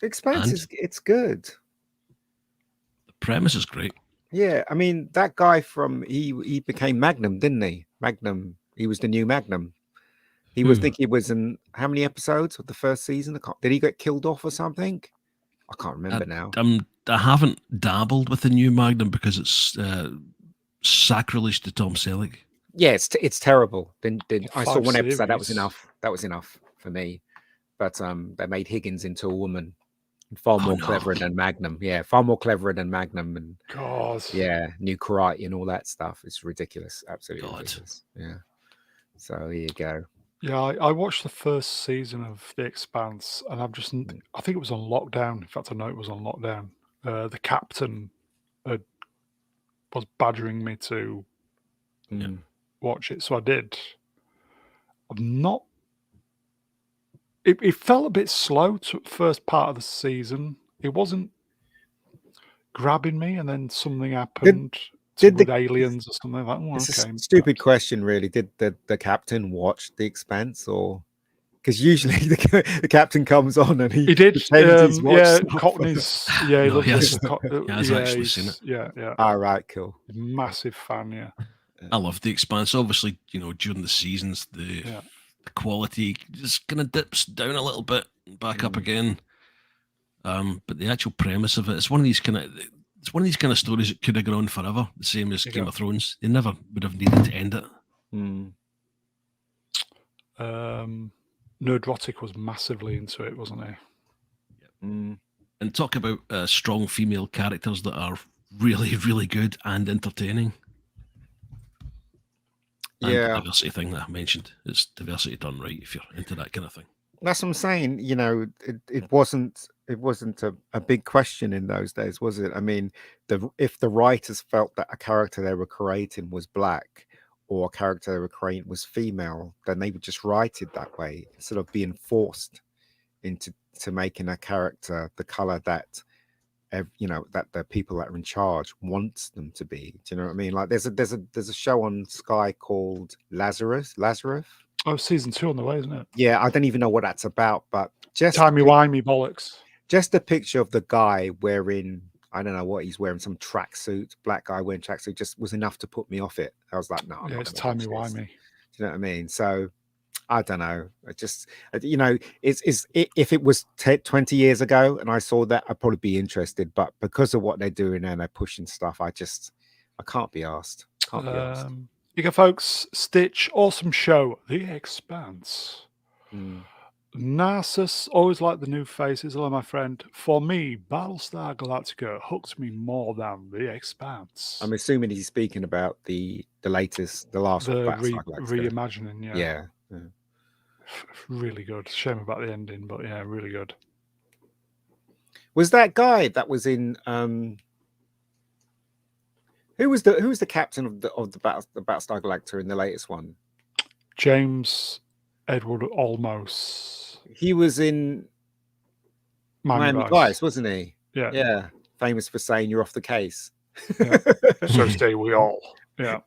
Expanse it's good. The premise is great. Yeah, I mean that guy he became Magnum, didn't he? Magnum. He was the new Magnum. He was thinking he was in how many episodes of the first season? Did he get killed off or something? I can't remember now. I haven't dabbled with the new Magnum because it's sacrilege to Tom Selleck. Yeah, it's terrible. Then I saw one series. episode. That was enough. That was enough for me. But they made Higgins into a woman, far more cleverer than Magnum. Yeah, far more cleverer than Magnum, and God, yeah, new karate and all that stuff. It's ridiculous, absolutely ridiculous. Yeah. So here you go. Yeah, I watched the first season of The Expanse, and I think it was on lockdown. In fact, I know it was on lockdown. The captain was badgering me to watch it, so I did. I'm not. It felt a bit slow to first part of the season. It wasn't grabbing me, and then something happened with aliens or something like that. It's a stupid question, really. Did the captain watch The Expanse, or because usually the captain comes on and he did. Cockney's. Yeah, he loves yes. it. I've actually seen it. Yeah. All right, cool. Massive fan. Yeah. I love The Expanse. Obviously, you know, during the seasons, the quality just kind of dips down a little bit back up again. But the actual premise of it's one of these kind of stories that could have gone on forever, the same as Game of Thrones. They never would have needed to end it. Nerdrotic was massively into it, wasn't he? And talk about strong female characters that are really, really good and entertaining. And the diversity thing that I mentioned. It's diversity done right if you're into that kind of thing. That's what I'm saying. You know, it wasn't a big question in those days, was it? I mean, if the writers felt that a character they were creating was black or a character they were creating was female, then they would just write it that way instead of being forced into making a character the color that that the people that are in charge wants them to be. Do you know what I mean? Like there's a show on Sky called Lazarus. Oh, season 2 on the way, isn't it? Yeah, I don't even know what that's about, but just timey-wimey bollocks. Just a picture of the guy wearing, I don't know what he's wearing, some tracksuit, black guy wearing tracksuit, just was enough to put me off it. I was like, no. Yeah, it's timey-wimey. Do you know what I mean? So I don't know. I just, if it was 20 years ago and I saw that, I'd probably be interested. But because of what they're doing and they're pushing stuff, I can't be asked. Can't be asked. You go, folks. Stitch, awesome show. The Expanse. Narcissus, always like the new faces. Hello, my friend. For me, Battlestar Galactica hooked me more than The Expanse. I'm assuming he's speaking about the last Battlestar Galactica. Reimagining, yeah. Really good. Shame about the ending, but yeah, really good. Was that guy that was in who was the captain of the Battlestar Galactica in the latest one? James Edward Olmos. He was in Miami Vice, wasn't he? Yeah. Yeah. Famous for saying you're off the case. Yeah. So stay we all. Yeah.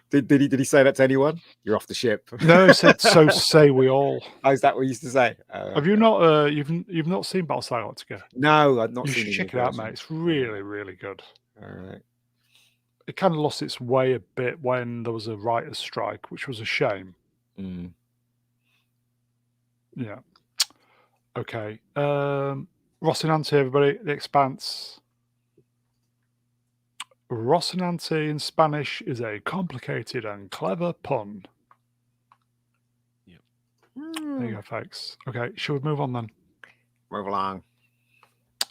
Did he say that to anyone? You're off the ship. No, he said so say we all. Oh, is that what he used to say? Have you not you've not seen Battlestar Galactica? No, I've not seen it. You should check it out, mate. It's really, really good. All right. It kind of lost its way a bit when there was a writer's strike, which was a shame. Yeah. Okay. Rocinante, everybody. The Expanse. Rocinante in Spanish is a complicated and clever pun. Yep. There you go, folks. Okay, shall we move on then? Move along.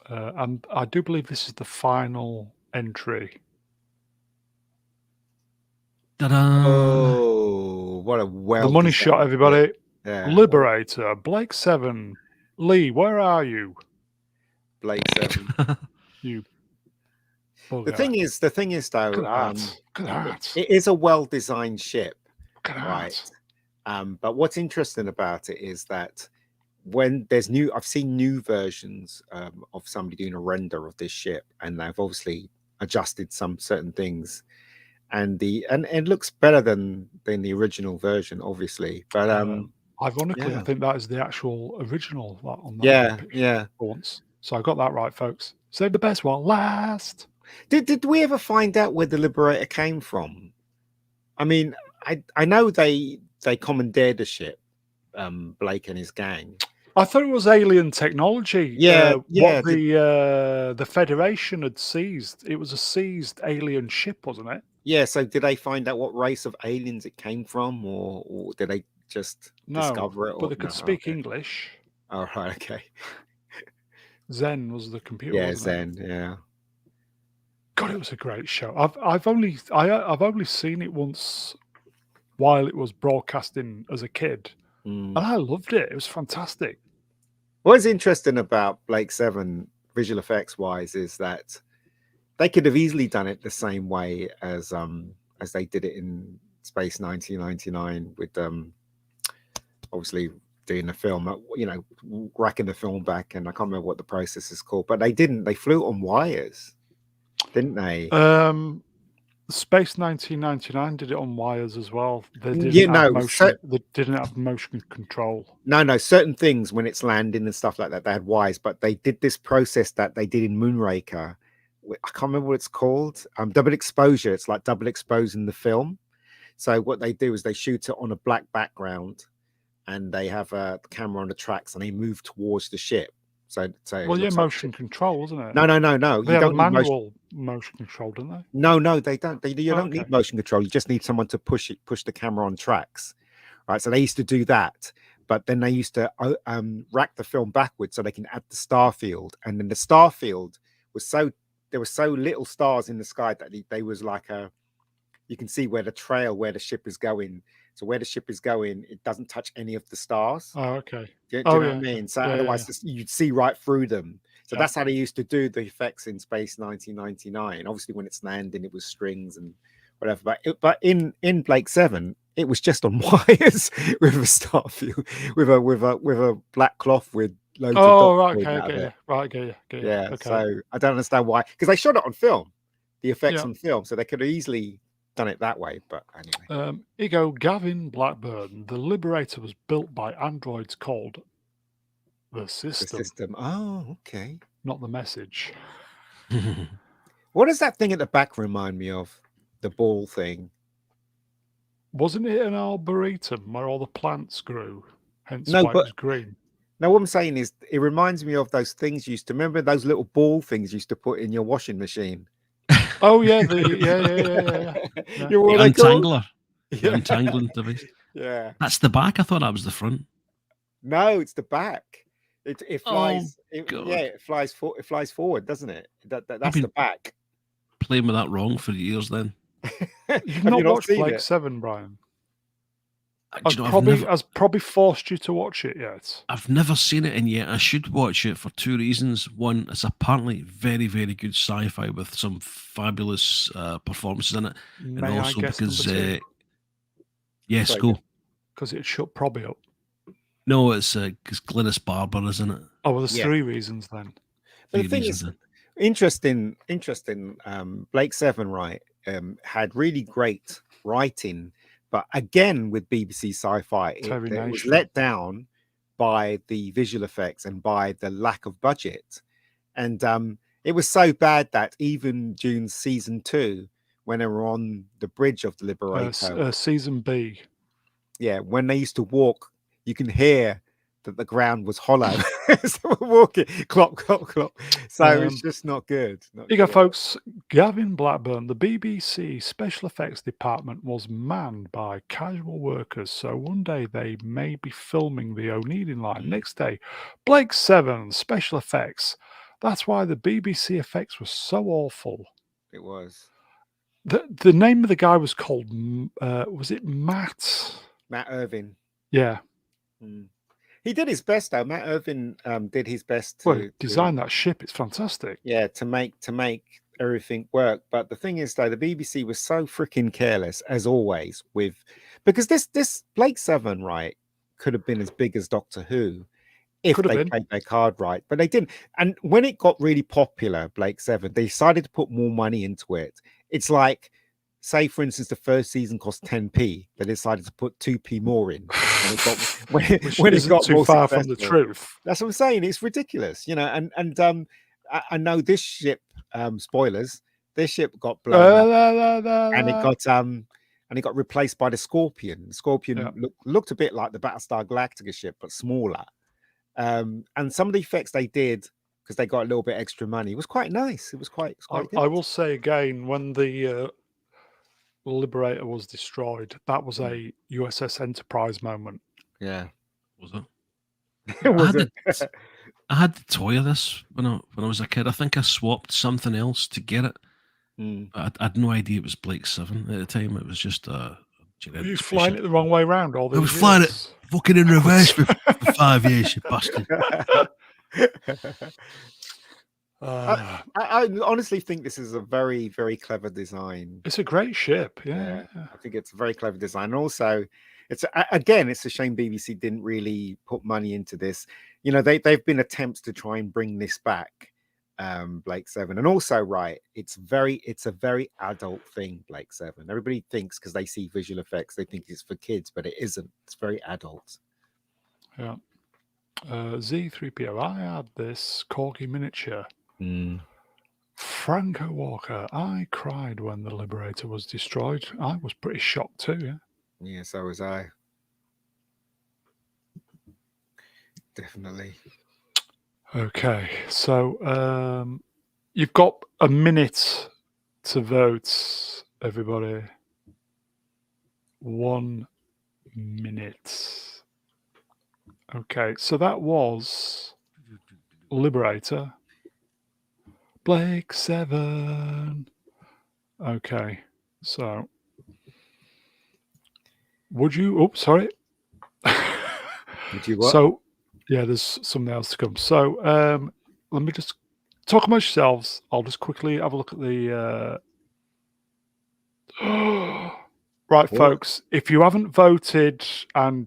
And I do believe this is the final entry. Ta-da! Oh, what a The money shot, everybody. Yeah. Liberator, Blake 7. Lee, where are you? Blake 7. You. The thing is, though, Look at that. it is a well-designed ship, Look at right? that. But what's interesting about it is that when I've seen new versions of somebody doing a render of this ship, and they've obviously adjusted some certain things, and it looks better than the original version, obviously. But ironically, I think that is the actual original on that. Yeah. For once, so I got that right, folks. Save the best one last. Did we ever find out where the Liberator came from? I mean, I know they commandeered the ship, Blake and his gang. I thought it was alien technology. Yeah. What the Federation had seized. It was a seized alien ship, wasn't it? Yeah. So did they find out what race of aliens it came from, or did they just discover it? But they could speak English. Oh, right. Okay. Zen was the computer. Yeah, wasn't Zen. Yeah. God, it was a great show. I've only seen it once while it was broadcasting as a kid, and I loved it. It was fantastic. What's interesting about Blake 7 visual effects wise is that they could have easily done it the same way as they did it in Space 1999 with obviously doing the film, racking the film back, and I can't remember what the process is called, but they didn't. They flew on wires, didn't they? Space 1999 did it on wires as well. They didn't have motion. They didn't have motion control. No. Certain things when it's landing and stuff like that, they had wires, but they did this process that they did in Moonraker. I can't remember what it's called. Double exposure. It's like double exposing the film. So what they do is they shoot it on a black background, and they have a camera on the tracks, and they move towards the ship. So it Well, yeah, looks like motion control, isn't it? no. They You have a don't need motion. manual motion control, don't they? No, they don't. You Oh, don't okay. need motion control. You just need someone to push the camera on tracks, right? So they used to do that, but then they used to rack the film backwards so they can add the star field, and then the star field was there were so little stars in the sky that they was like you can see where the ship is going. So where the ship is going, it doesn't touch any of the stars. Oh, okay. Do you Oh, know what I yeah. mean? So Yeah, otherwise, you'd see right through them. So Yeah. that's how they used to do the effects in Space 1999. Obviously, when it's landing, it was strings and whatever. But in Blake 7, it was just on wires with a star field, with a black cloth with loads of Oh, dots right. going Okay. out of Okay. it. Yeah. Right. Okay. Yeah. Yeah. Okay. So I don't understand why, because they shot it on film, the effects Yeah. on film, so they could have easily done it that way. But anyway, Ego Gavin Blackburn. The Liberator was built by androids called the the System, system. Oh, okay. not the Message. What does that thing at the back remind me of? The ball thing. Wasn't it an arboretum where all the plants grew? Hence No, why it but was green. no, what I'm saying is, it reminds me of those things you used to remember, those little ball things you used to put in your washing machine. Oh, yeah. Yeah. You know what The they call? untangler. The Yeah. untangling device. Yeah. That's the back. I thought that was the front. No, it's the back. It flies. God. It flies forward, doesn't it? That's been- the back. Playing with that wrong for years then. You've Have not you not watched seen Blake it? 7, Brian? Do Has you know, probably forced you to watch it yet. I've never seen it, and yet I should watch it for two reasons. One, it's apparently very, very good sci-fi with some fabulous performances in it, and May I also guess because number 2? yes, Sorry, go. Because it shut probably up. No, it's because Glynis Barber is in it. Oh, well, there's Yeah. 3 reasons then. But Three the thing reasons is, then. interesting. Blake 7, right, had really great writing, but again with BBC Sci-Fi, it was Termination. let down by the visual effects and by the lack of budget. And it was so bad that even during season 2, when they were on the bridge of the Liberator, Season B. yeah, when they used to walk, you can hear that the ground was hollow. So we're walking, clop, clop, clop. So it's just not good. Here you go, folks. Gavin Blackburn. The BBC special effects department was manned by casual workers, so one day they may be filming the O'Neilling line. Next day, Blake 7 special effects. That's why the BBC effects were so awful. It was. The name of the guy was called, was it Matt? Matt Irvin. Yeah. He did his best though. Matt Irvin did his best to design that ship. It's fantastic. Yeah, to make everything work. But the thing is though, the BBC was so freaking careless as always because this Blake 7, right, could have been as big as Doctor Who if they played their card right, but they didn't. And when it got really popular, Blake 7, they decided to put more money into it. It's like, say for instance, the first season cost 10p, they decided to put 2p more in. And it got, when it got too more far successful. from the truth. That's what I'm saying. It's ridiculous, you know. And I know this ship. Spoilers. This ship got blown up, and it got replaced by the Scorpion. The Scorpion looked a bit like the Battlestar Galactica ship, but smaller. And some of the effects they did, because they got a little bit extra money, was quite nice. It was quite good. I will say again, when the Liberator was destroyed, that was a USS Enterprise moment. Yeah. Was it? I had the toy of this when I was a kid. I think I swapped something else to get it. I had no idea it was Blake 7 at the time. It was just a generic. You flying it the wrong way round all these I was flying it fucking in reverse for 5 years, you bastard. I honestly think this is a very, very clever design. It's a great ship. Yeah. I think it's a very clever design. And also, it's a shame BBC didn't really put money into this. You know, they've been attempts to try and bring this back, Blake 7. And also, right, it's a very adult thing, Blake 7. Everybody thinks because they see visual effects, they think it's for kids, but it isn't. It's very adult. Yeah. Z3PO, I had this Corgi miniature. Franco Walker, I cried when the Liberator was destroyed. I was pretty shocked too, yeah. Yeah, so was I. Definitely. Okay, so you've got a minute to vote, everybody. 1 minute. Okay, so that was Liberator. Blake 7. Okay, so would you? Oh, sorry. Would you what? So, yeah, there's something else to come. So, let me just talk amongst yourselves. I'll just quickly have a look at the. Right, What? folks, if you haven't voted and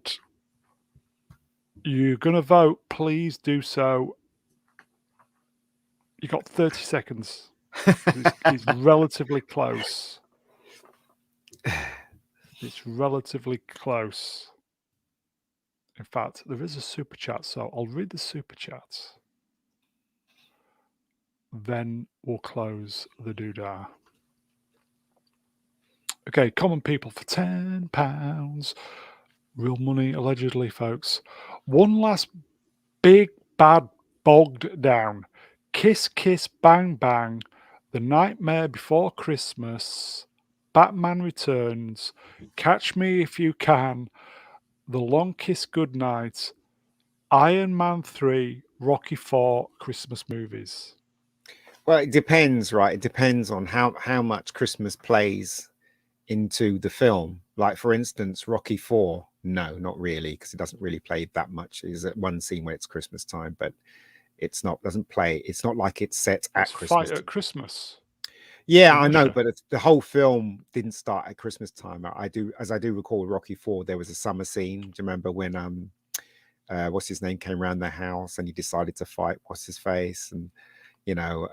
you're going to vote, please do so. You got 30 seconds. 'Cause it's relatively close. It's relatively close. In fact, there is a super chat, so I'll read the super chat. Then we'll close the doodah. Okay, common people for £10. Real money, allegedly, folks. One last big bad bogged down. Kiss, kiss, bang, bang. The Nightmare Before Christmas. Batman Returns. Catch Me If You Can. The Long Kiss Goodnight. Iron Man 3. Rocky 4. Christmas movies. Well, it depends, right? It depends on how much Christmas plays into the film. Like, for instance, Rocky 4. No, not really, because it doesn't really play that much. There's one scene where it's Christmas time, but doesn't play. It's not like it's set at It's Christmas. Fight at Christmas. Yeah, in I know, Russia. but the whole film didn't start at Christmas time. As I do recall, Rocky 4, there was a summer scene. Do you remember when what's his name came around the house and he decided to fight what's his face, and Oh,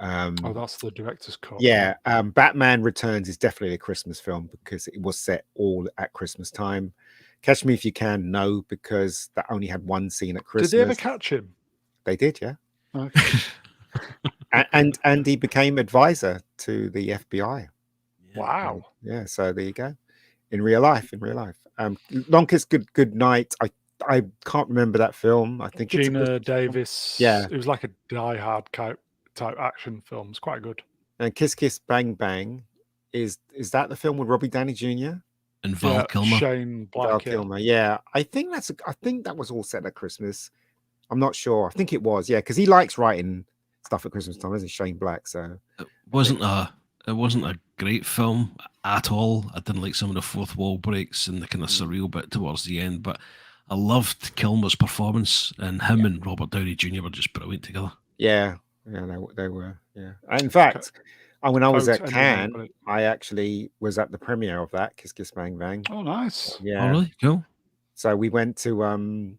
that's the director's cut. yeah, Batman Returns is definitely a Christmas film because it was set all at Christmas time. Catch Me If You Can, no, because that only had one scene at Christmas. Did they ever catch him? They did, yeah. Okay. and he became advisor to the FBI. Wow. Yeah, so there you go. In real life. Long Kiss Good Night. I can't remember that film. I think it's a Gina Christmas film. Davis. Yeah. It was like a Die Hard type action film. It's quite good. And Kiss Kiss Bang Bang is that the film with Robbie Downey Jr. And Val Kilmer. Shane Black. Val Kilmer. Yeah, I think that was all set at Christmas. I'm not sure. I think it was. Yeah, because he likes writing stuff at Christmas time, isn't Shane Black? So it wasn't a great film at all. I didn't like some of the fourth wall breaks and the kind of surreal bit towards the end, but I loved Kilmer's performance, and him and Robert Downey Jr. were just brilliant together. Yeah, they were. Yeah, in fact, when I was at Cannes, I actually was at the premiere of that Kiss Kiss Bang Bang. Oh, nice. Yeah, oh, really cool. So we went to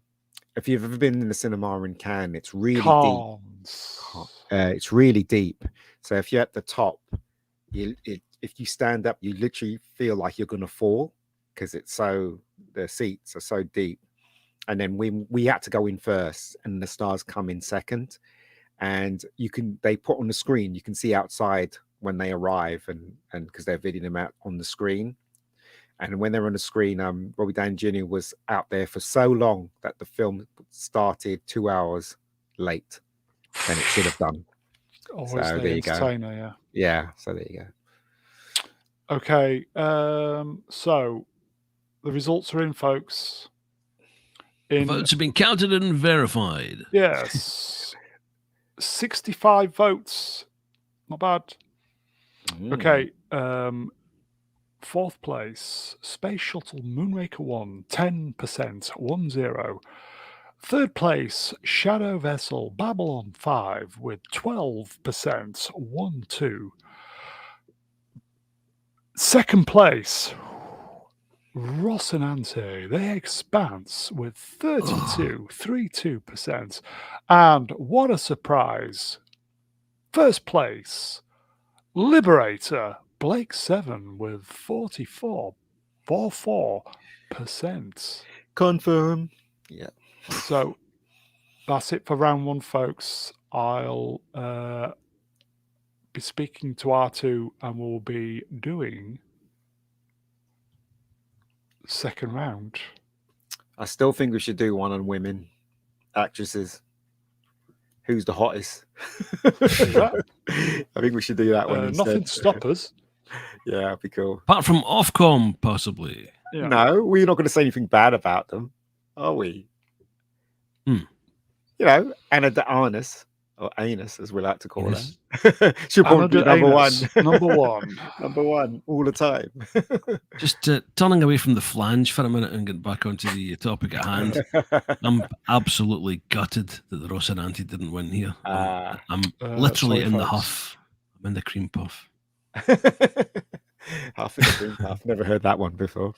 if you've ever been in the cinema in Cannes, it's really deep. It's really deep. So if you're at the top, if you stand up, you literally feel like you're going to fall because the seats are so deep. And then we had to go in first, and the stars come in second. And they put on the screen, you can see outside when they arrive, and because they're videoing them out on the screen. And when they're on the screen, Robbie Downey Jr. was out there for so long that the film started 2 hours late than it should have done. Always so the there you go. entertainer, Yeah, so there you go. Okay, so the results are in, folks. Votes have been counted and verified. Yes. 65 votes. Not bad. Okay, fourth place, Space Shuttle Moonraker 1, 10%, 1-0. Third place, Shadow Vessel Babylon 5 with 12%, 1-2. Second place, Rocinante, The Expanse with 32%. And what a surprise, first place, Liberator, Blake 7 with 44%. Confirm. Yeah. So that's it for round one, folks. I'll be speaking to R2 and we'll be doing second round. I still think we should do one on women. actresses. Who's the hottest? that. I think we should do that one instead. Nothing to stop us. Yeah, that'd be cool. Apart from Ofcom, possibly. Yeah. No, we're not going to say anything bad about them, are we? Hmm. You know, Anna de Arnis, or Anus, as we like to call Anus. her. She'll probably be number one. Number one. Number one all the time. Just turning away from the flange for a minute and getting back onto the topic at hand. I'm absolutely gutted that the Rocinante didn't win here. I'm literally sorry, in the folks. huff. I'm in the cream puff. Half in the green puff. Never heard that one before.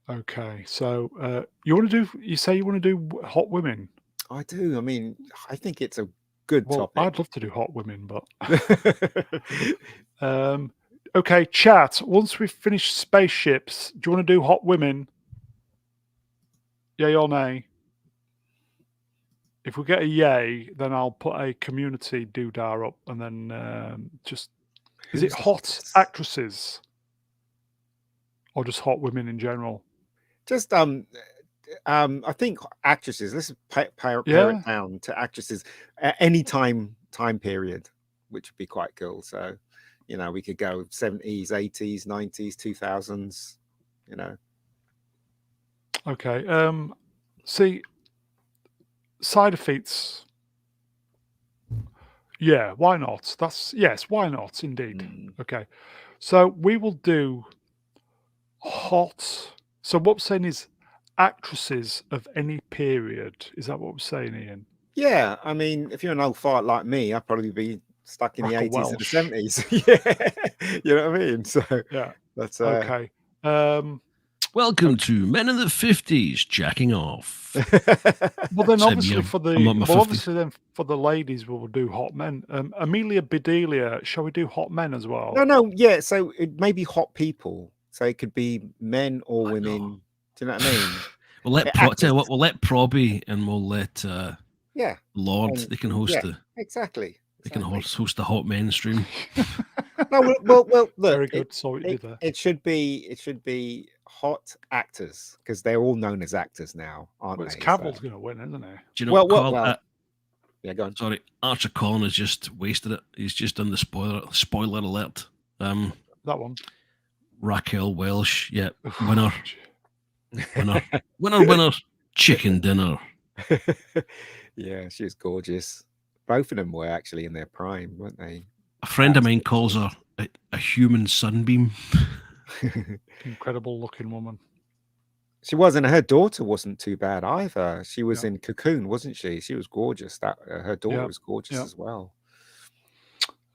Okay, so you say you want to do hot women? I do. I mean, I think it's a good Well, topic. I'd love to do hot women, but okay, chat. Once we've finished spaceships, do you want to do hot women? Yay or nay? If we get a yay, then I'll put a community doodah up, and then just is it Who's the hot hottest? actresses or just hot women in general? Just I think actresses. Let's pare Yeah. it down to actresses at any time period, which would be quite cool. So, you know, we could go 70s, 80s, 90s, 2000s. You know, Okay. See, side effects. Yeah, why not? Why not? Indeed. Okay. So we will do hot. So what we're saying is actresses of any period. Is that what we're saying, Ian? yeah. I mean, if you're an old fart like me, I'd probably be stuck in the Like a 80s and the Welsh. 70s. Yeah, you know what I mean. So Yeah. that's Okay. Welcome to Men in the 50s jacking off. Well, then Said obviously me, for I'm not in my 50s. for the ladies, we'll do hot men. Amelia Bedelia, shall we do hot men as well? no, yeah. So it may be hot people. So it could be men or I know. women. Do you know what I mean? We'll let tell you what, we'll let Probby and we'll let Yeah, Lord. And- They can host yeah. exactly. They can host the hot men stream. No, well, look. Very good. So what you did there. It should be hot actors because they're all known as actors now, aren't Well, it's they? Cavill's So- going to win, isn't he? Do you know Well, what? well, yeah, go on. Sorry, Archer Collin has just wasted it. He's just done the spoiler alert. That one. Raquel Welsh, yeah, winner, winner, chicken dinner. Yeah, she's gorgeous. Both of them were actually in their prime, weren't they? A friend of mine calls her a human sunbeam. Incredible looking woman. She was, and her daughter wasn't too bad either. She was Yeah. in Cocoon, wasn't she? She was gorgeous. That her daughter Yeah, was gorgeous yeah. as well.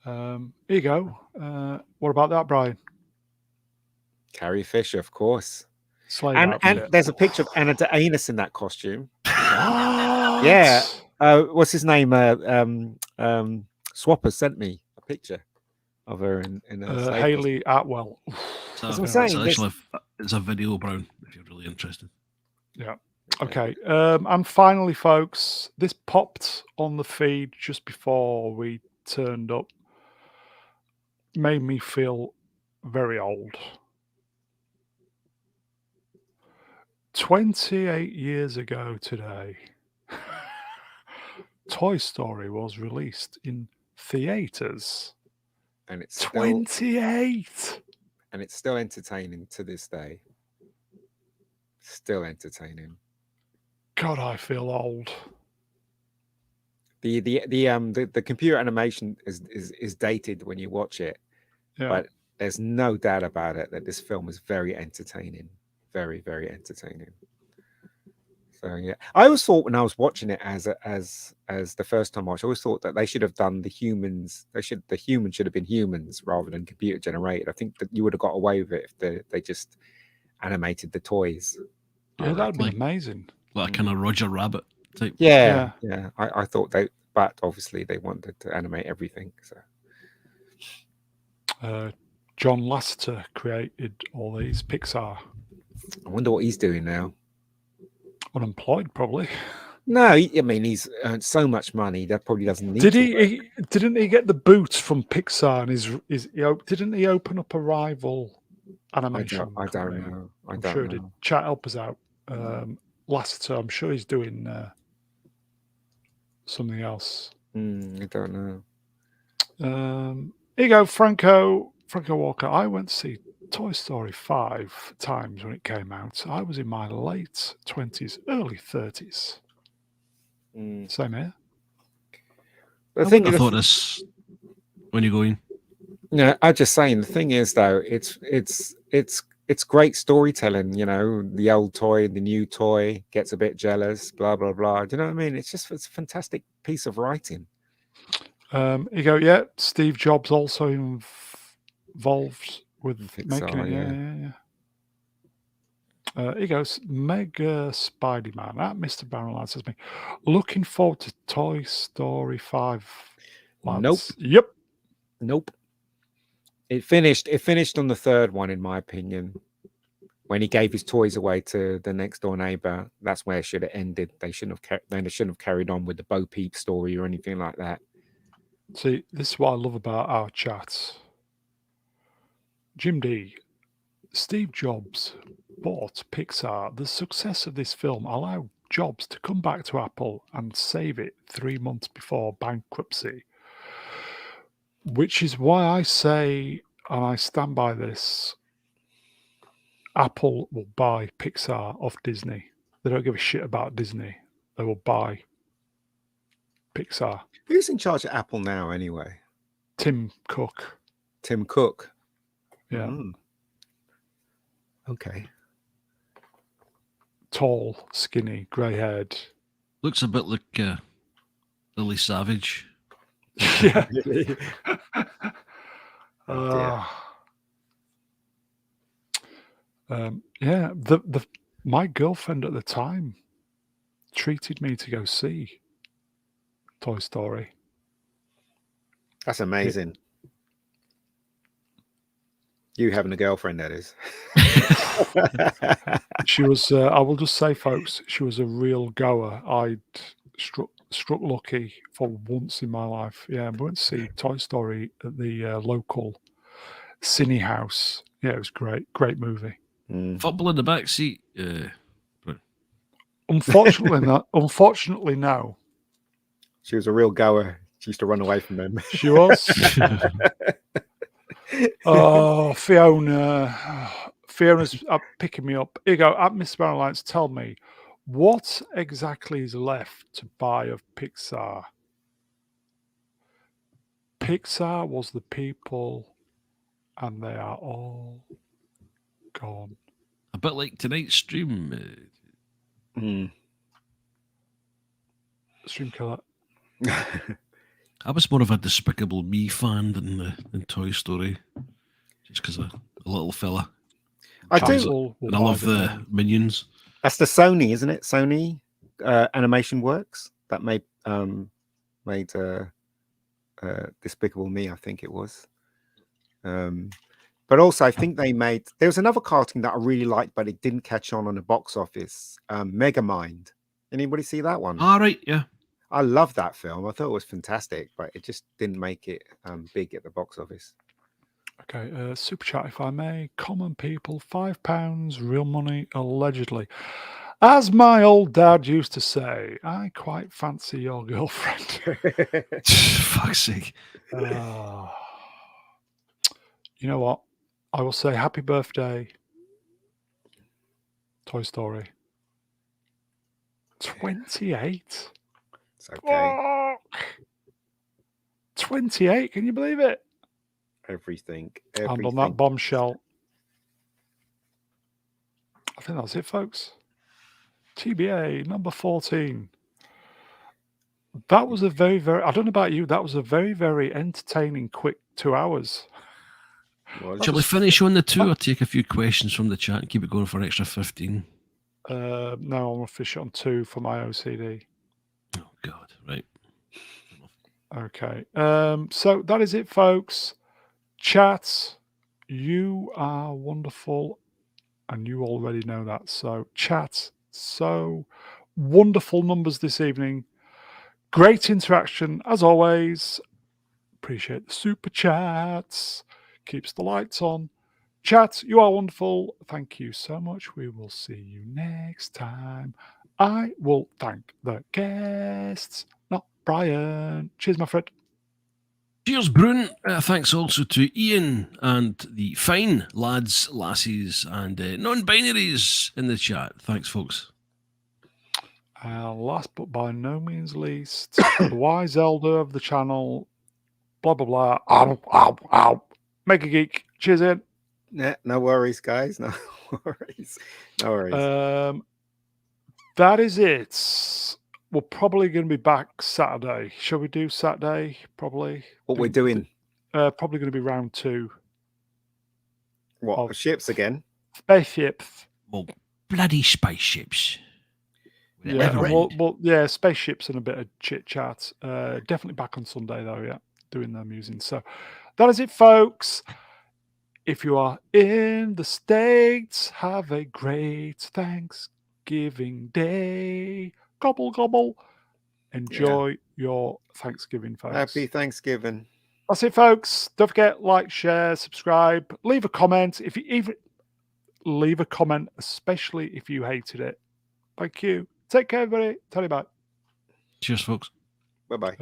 Here you go. What about that, Brian? Carrie Fisher, of course. Slave And outfit. there's a picture of Anna de Arnis in that costume. What? Yeah. What's his name? Swapper sent me a picture of her in a slave Haley Atwell. So That's what I'm saying, it's a video, Brown, if you're really interested. Yeah. Okay. And finally, folks, this popped on the feed just before we turned up. Made me feel very old. 28 years ago today, Toy Story was released in theaters. and it's still, 28. and it's still entertaining to this day. Still entertaining. God, I feel old. The computer animation is dated when you watch it, Yeah. but there's no doubt about it that this film is very entertaining. Very, very entertaining. So yeah, I always thought when I was watching it as the first time I watched, I always thought that they should have done the humans. The humans should have been humans rather than computer generated. I think that you would have got away with it if they just animated the toys. Yeah, that would be Like- amazing. Like kind of Roger Rabbit type. Yeah. I thought but obviously they wanted to animate everything. So John Lasseter created all these. Pixar. I wonder what he's doing now. Unemployed, probably. No, I mean he's earned so much money that probably doesn't need. Did to work. he? Didn't he get the boot from Pixar? And didn't he open up a rival animation? I don't company? know. I'm sure he did. Chat, help us out. Lasseter. I'm sure he's doing something else. I don't know. Here you go, Franco Walker. I went to see Toy Story 5 times when it came out. I was in my late 20s, early 30s. Same here. The I thing wouldn't have is, thought this when you're going. no, I'm just saying. The thing is, though, it's great storytelling. You know, the old toy, the new toy gets a bit jealous. Blah blah blah. Do you know what I mean? It's a fantastic piece of writing. Here you go. Yeah, Steve Jobs also involved with making Pixar, it. yeah. Here you go. Mega Spidey-Man. That Mr. Barrel Lad says me. Looking forward to Toy Story 5. Lads. Nope. Yep. Nope. It finished on the third one, in my opinion. When he gave his toys away to the next door neighbor, that's where it should have ended. They shouldn't have carried on with the Bo Peep story or anything like that. See, this is what I love about our chats. Jim D. Steve Jobs bought Pixar. The success of this film allowed Jobs to come back to Apple and save it 3 months before bankruptcy. Which is why I say, and I stand by this, Apple will buy Pixar off Disney. They don't give a shit about Disney. They will buy Pixar. Who's in charge of Apple now, anyway? Tim Cook. Tim Cook. Yeah. Okay. Tall, skinny, grey-haired. Looks a bit like Lily Savage. Yeah. Yeah. My girlfriend at the time treated me to go see Toy Story. That's amazing. You having a girlfriend, that is. She was, I will just say, folks, she was a real goer. I'd struck lucky for once in my life. Yeah, we went to see Toy Story at the local cine house. Yeah, it was great. Great movie. Football in the back seat. Unfortunately, no. She was a real goer. She used to run away from them. She was. Oh, Fiona's picking me up. Here you go. At Mr. Barrel Lights, tell me, what exactly is left to buy of Pixar? Pixar was the people, and they are all gone. A bit like tonight's stream. Stream killer. I was more of a Despicable Me fan than Toy Story, just because a little fella. I do, and I love the Minions. That's the Sony, isn't it? Sony Animation Works that made Despicable Me, I think it was. But also, I think there was another cartoon that I really liked, but it didn't catch on the box office. Megamind. Anybody see that one? All right, yeah. I love that film. I thought it was fantastic, but it just didn't make it big at the box office. Okay, super chat, if I may. Common people, £5, real money, allegedly. As my old dad used to say, I quite fancy your girlfriend. Fuck's sake. You know what? I will say happy birthday, Toy Story. 28? It's okay. Oh, 28, can you believe it? Everything. And on that bombshell, I think that's it, folks. TBA number 14. That was a very, very, I don't know about you, that was a very, very entertaining, quick 2 hours. Shall we finish on the 2 or take a few questions from the chat and keep it going for an extra 15? No, I'm going to fish it on 2 for my OCD. Oh, God, right. Okay. So that is it, folks. Chat, you are wonderful, and you already know that. So chat, so wonderful numbers this evening. Great interaction, as always. Appreciate the super chats. Keeps the lights on. Chat, you are wonderful. Thank you so much. We will see you next time. I will thank the guests, not Brian. Cheers, my friend. Cheers, Brun. Thanks also to Ian and the fine lads, lassies, and non-binaries in the chat. Thanks, folks. Last but by no means least, the wise elder of the channel, blah, blah, blah. Ow, ow, ow. Make a geek. Cheers, Ian. Nah, no worries, guys. No worries. No worries. That is it. We're probably going to be back Saturday. Shall we do Saturday? Probably. What we're doing? Probably going to be round 2. What? of Ships again? Spaceships. Well, bloody spaceships. Yeah, Never end. well, yeah, spaceships and a bit of chit chat. Definitely back on Sunday though. Yeah, doing their musings. So that is it, folks. If you are in the States, have a great Thanksgiving Day. Gobble gobble. Enjoy your Thanksgiving, folks. Happy Thanksgiving. That's it, folks. Don't forget, like, share, subscribe, leave a comment. If you even leave a comment, especially if you hated it. Thank you. Take care, everybody. Tell you bye. Cheers, folks. Bye-bye.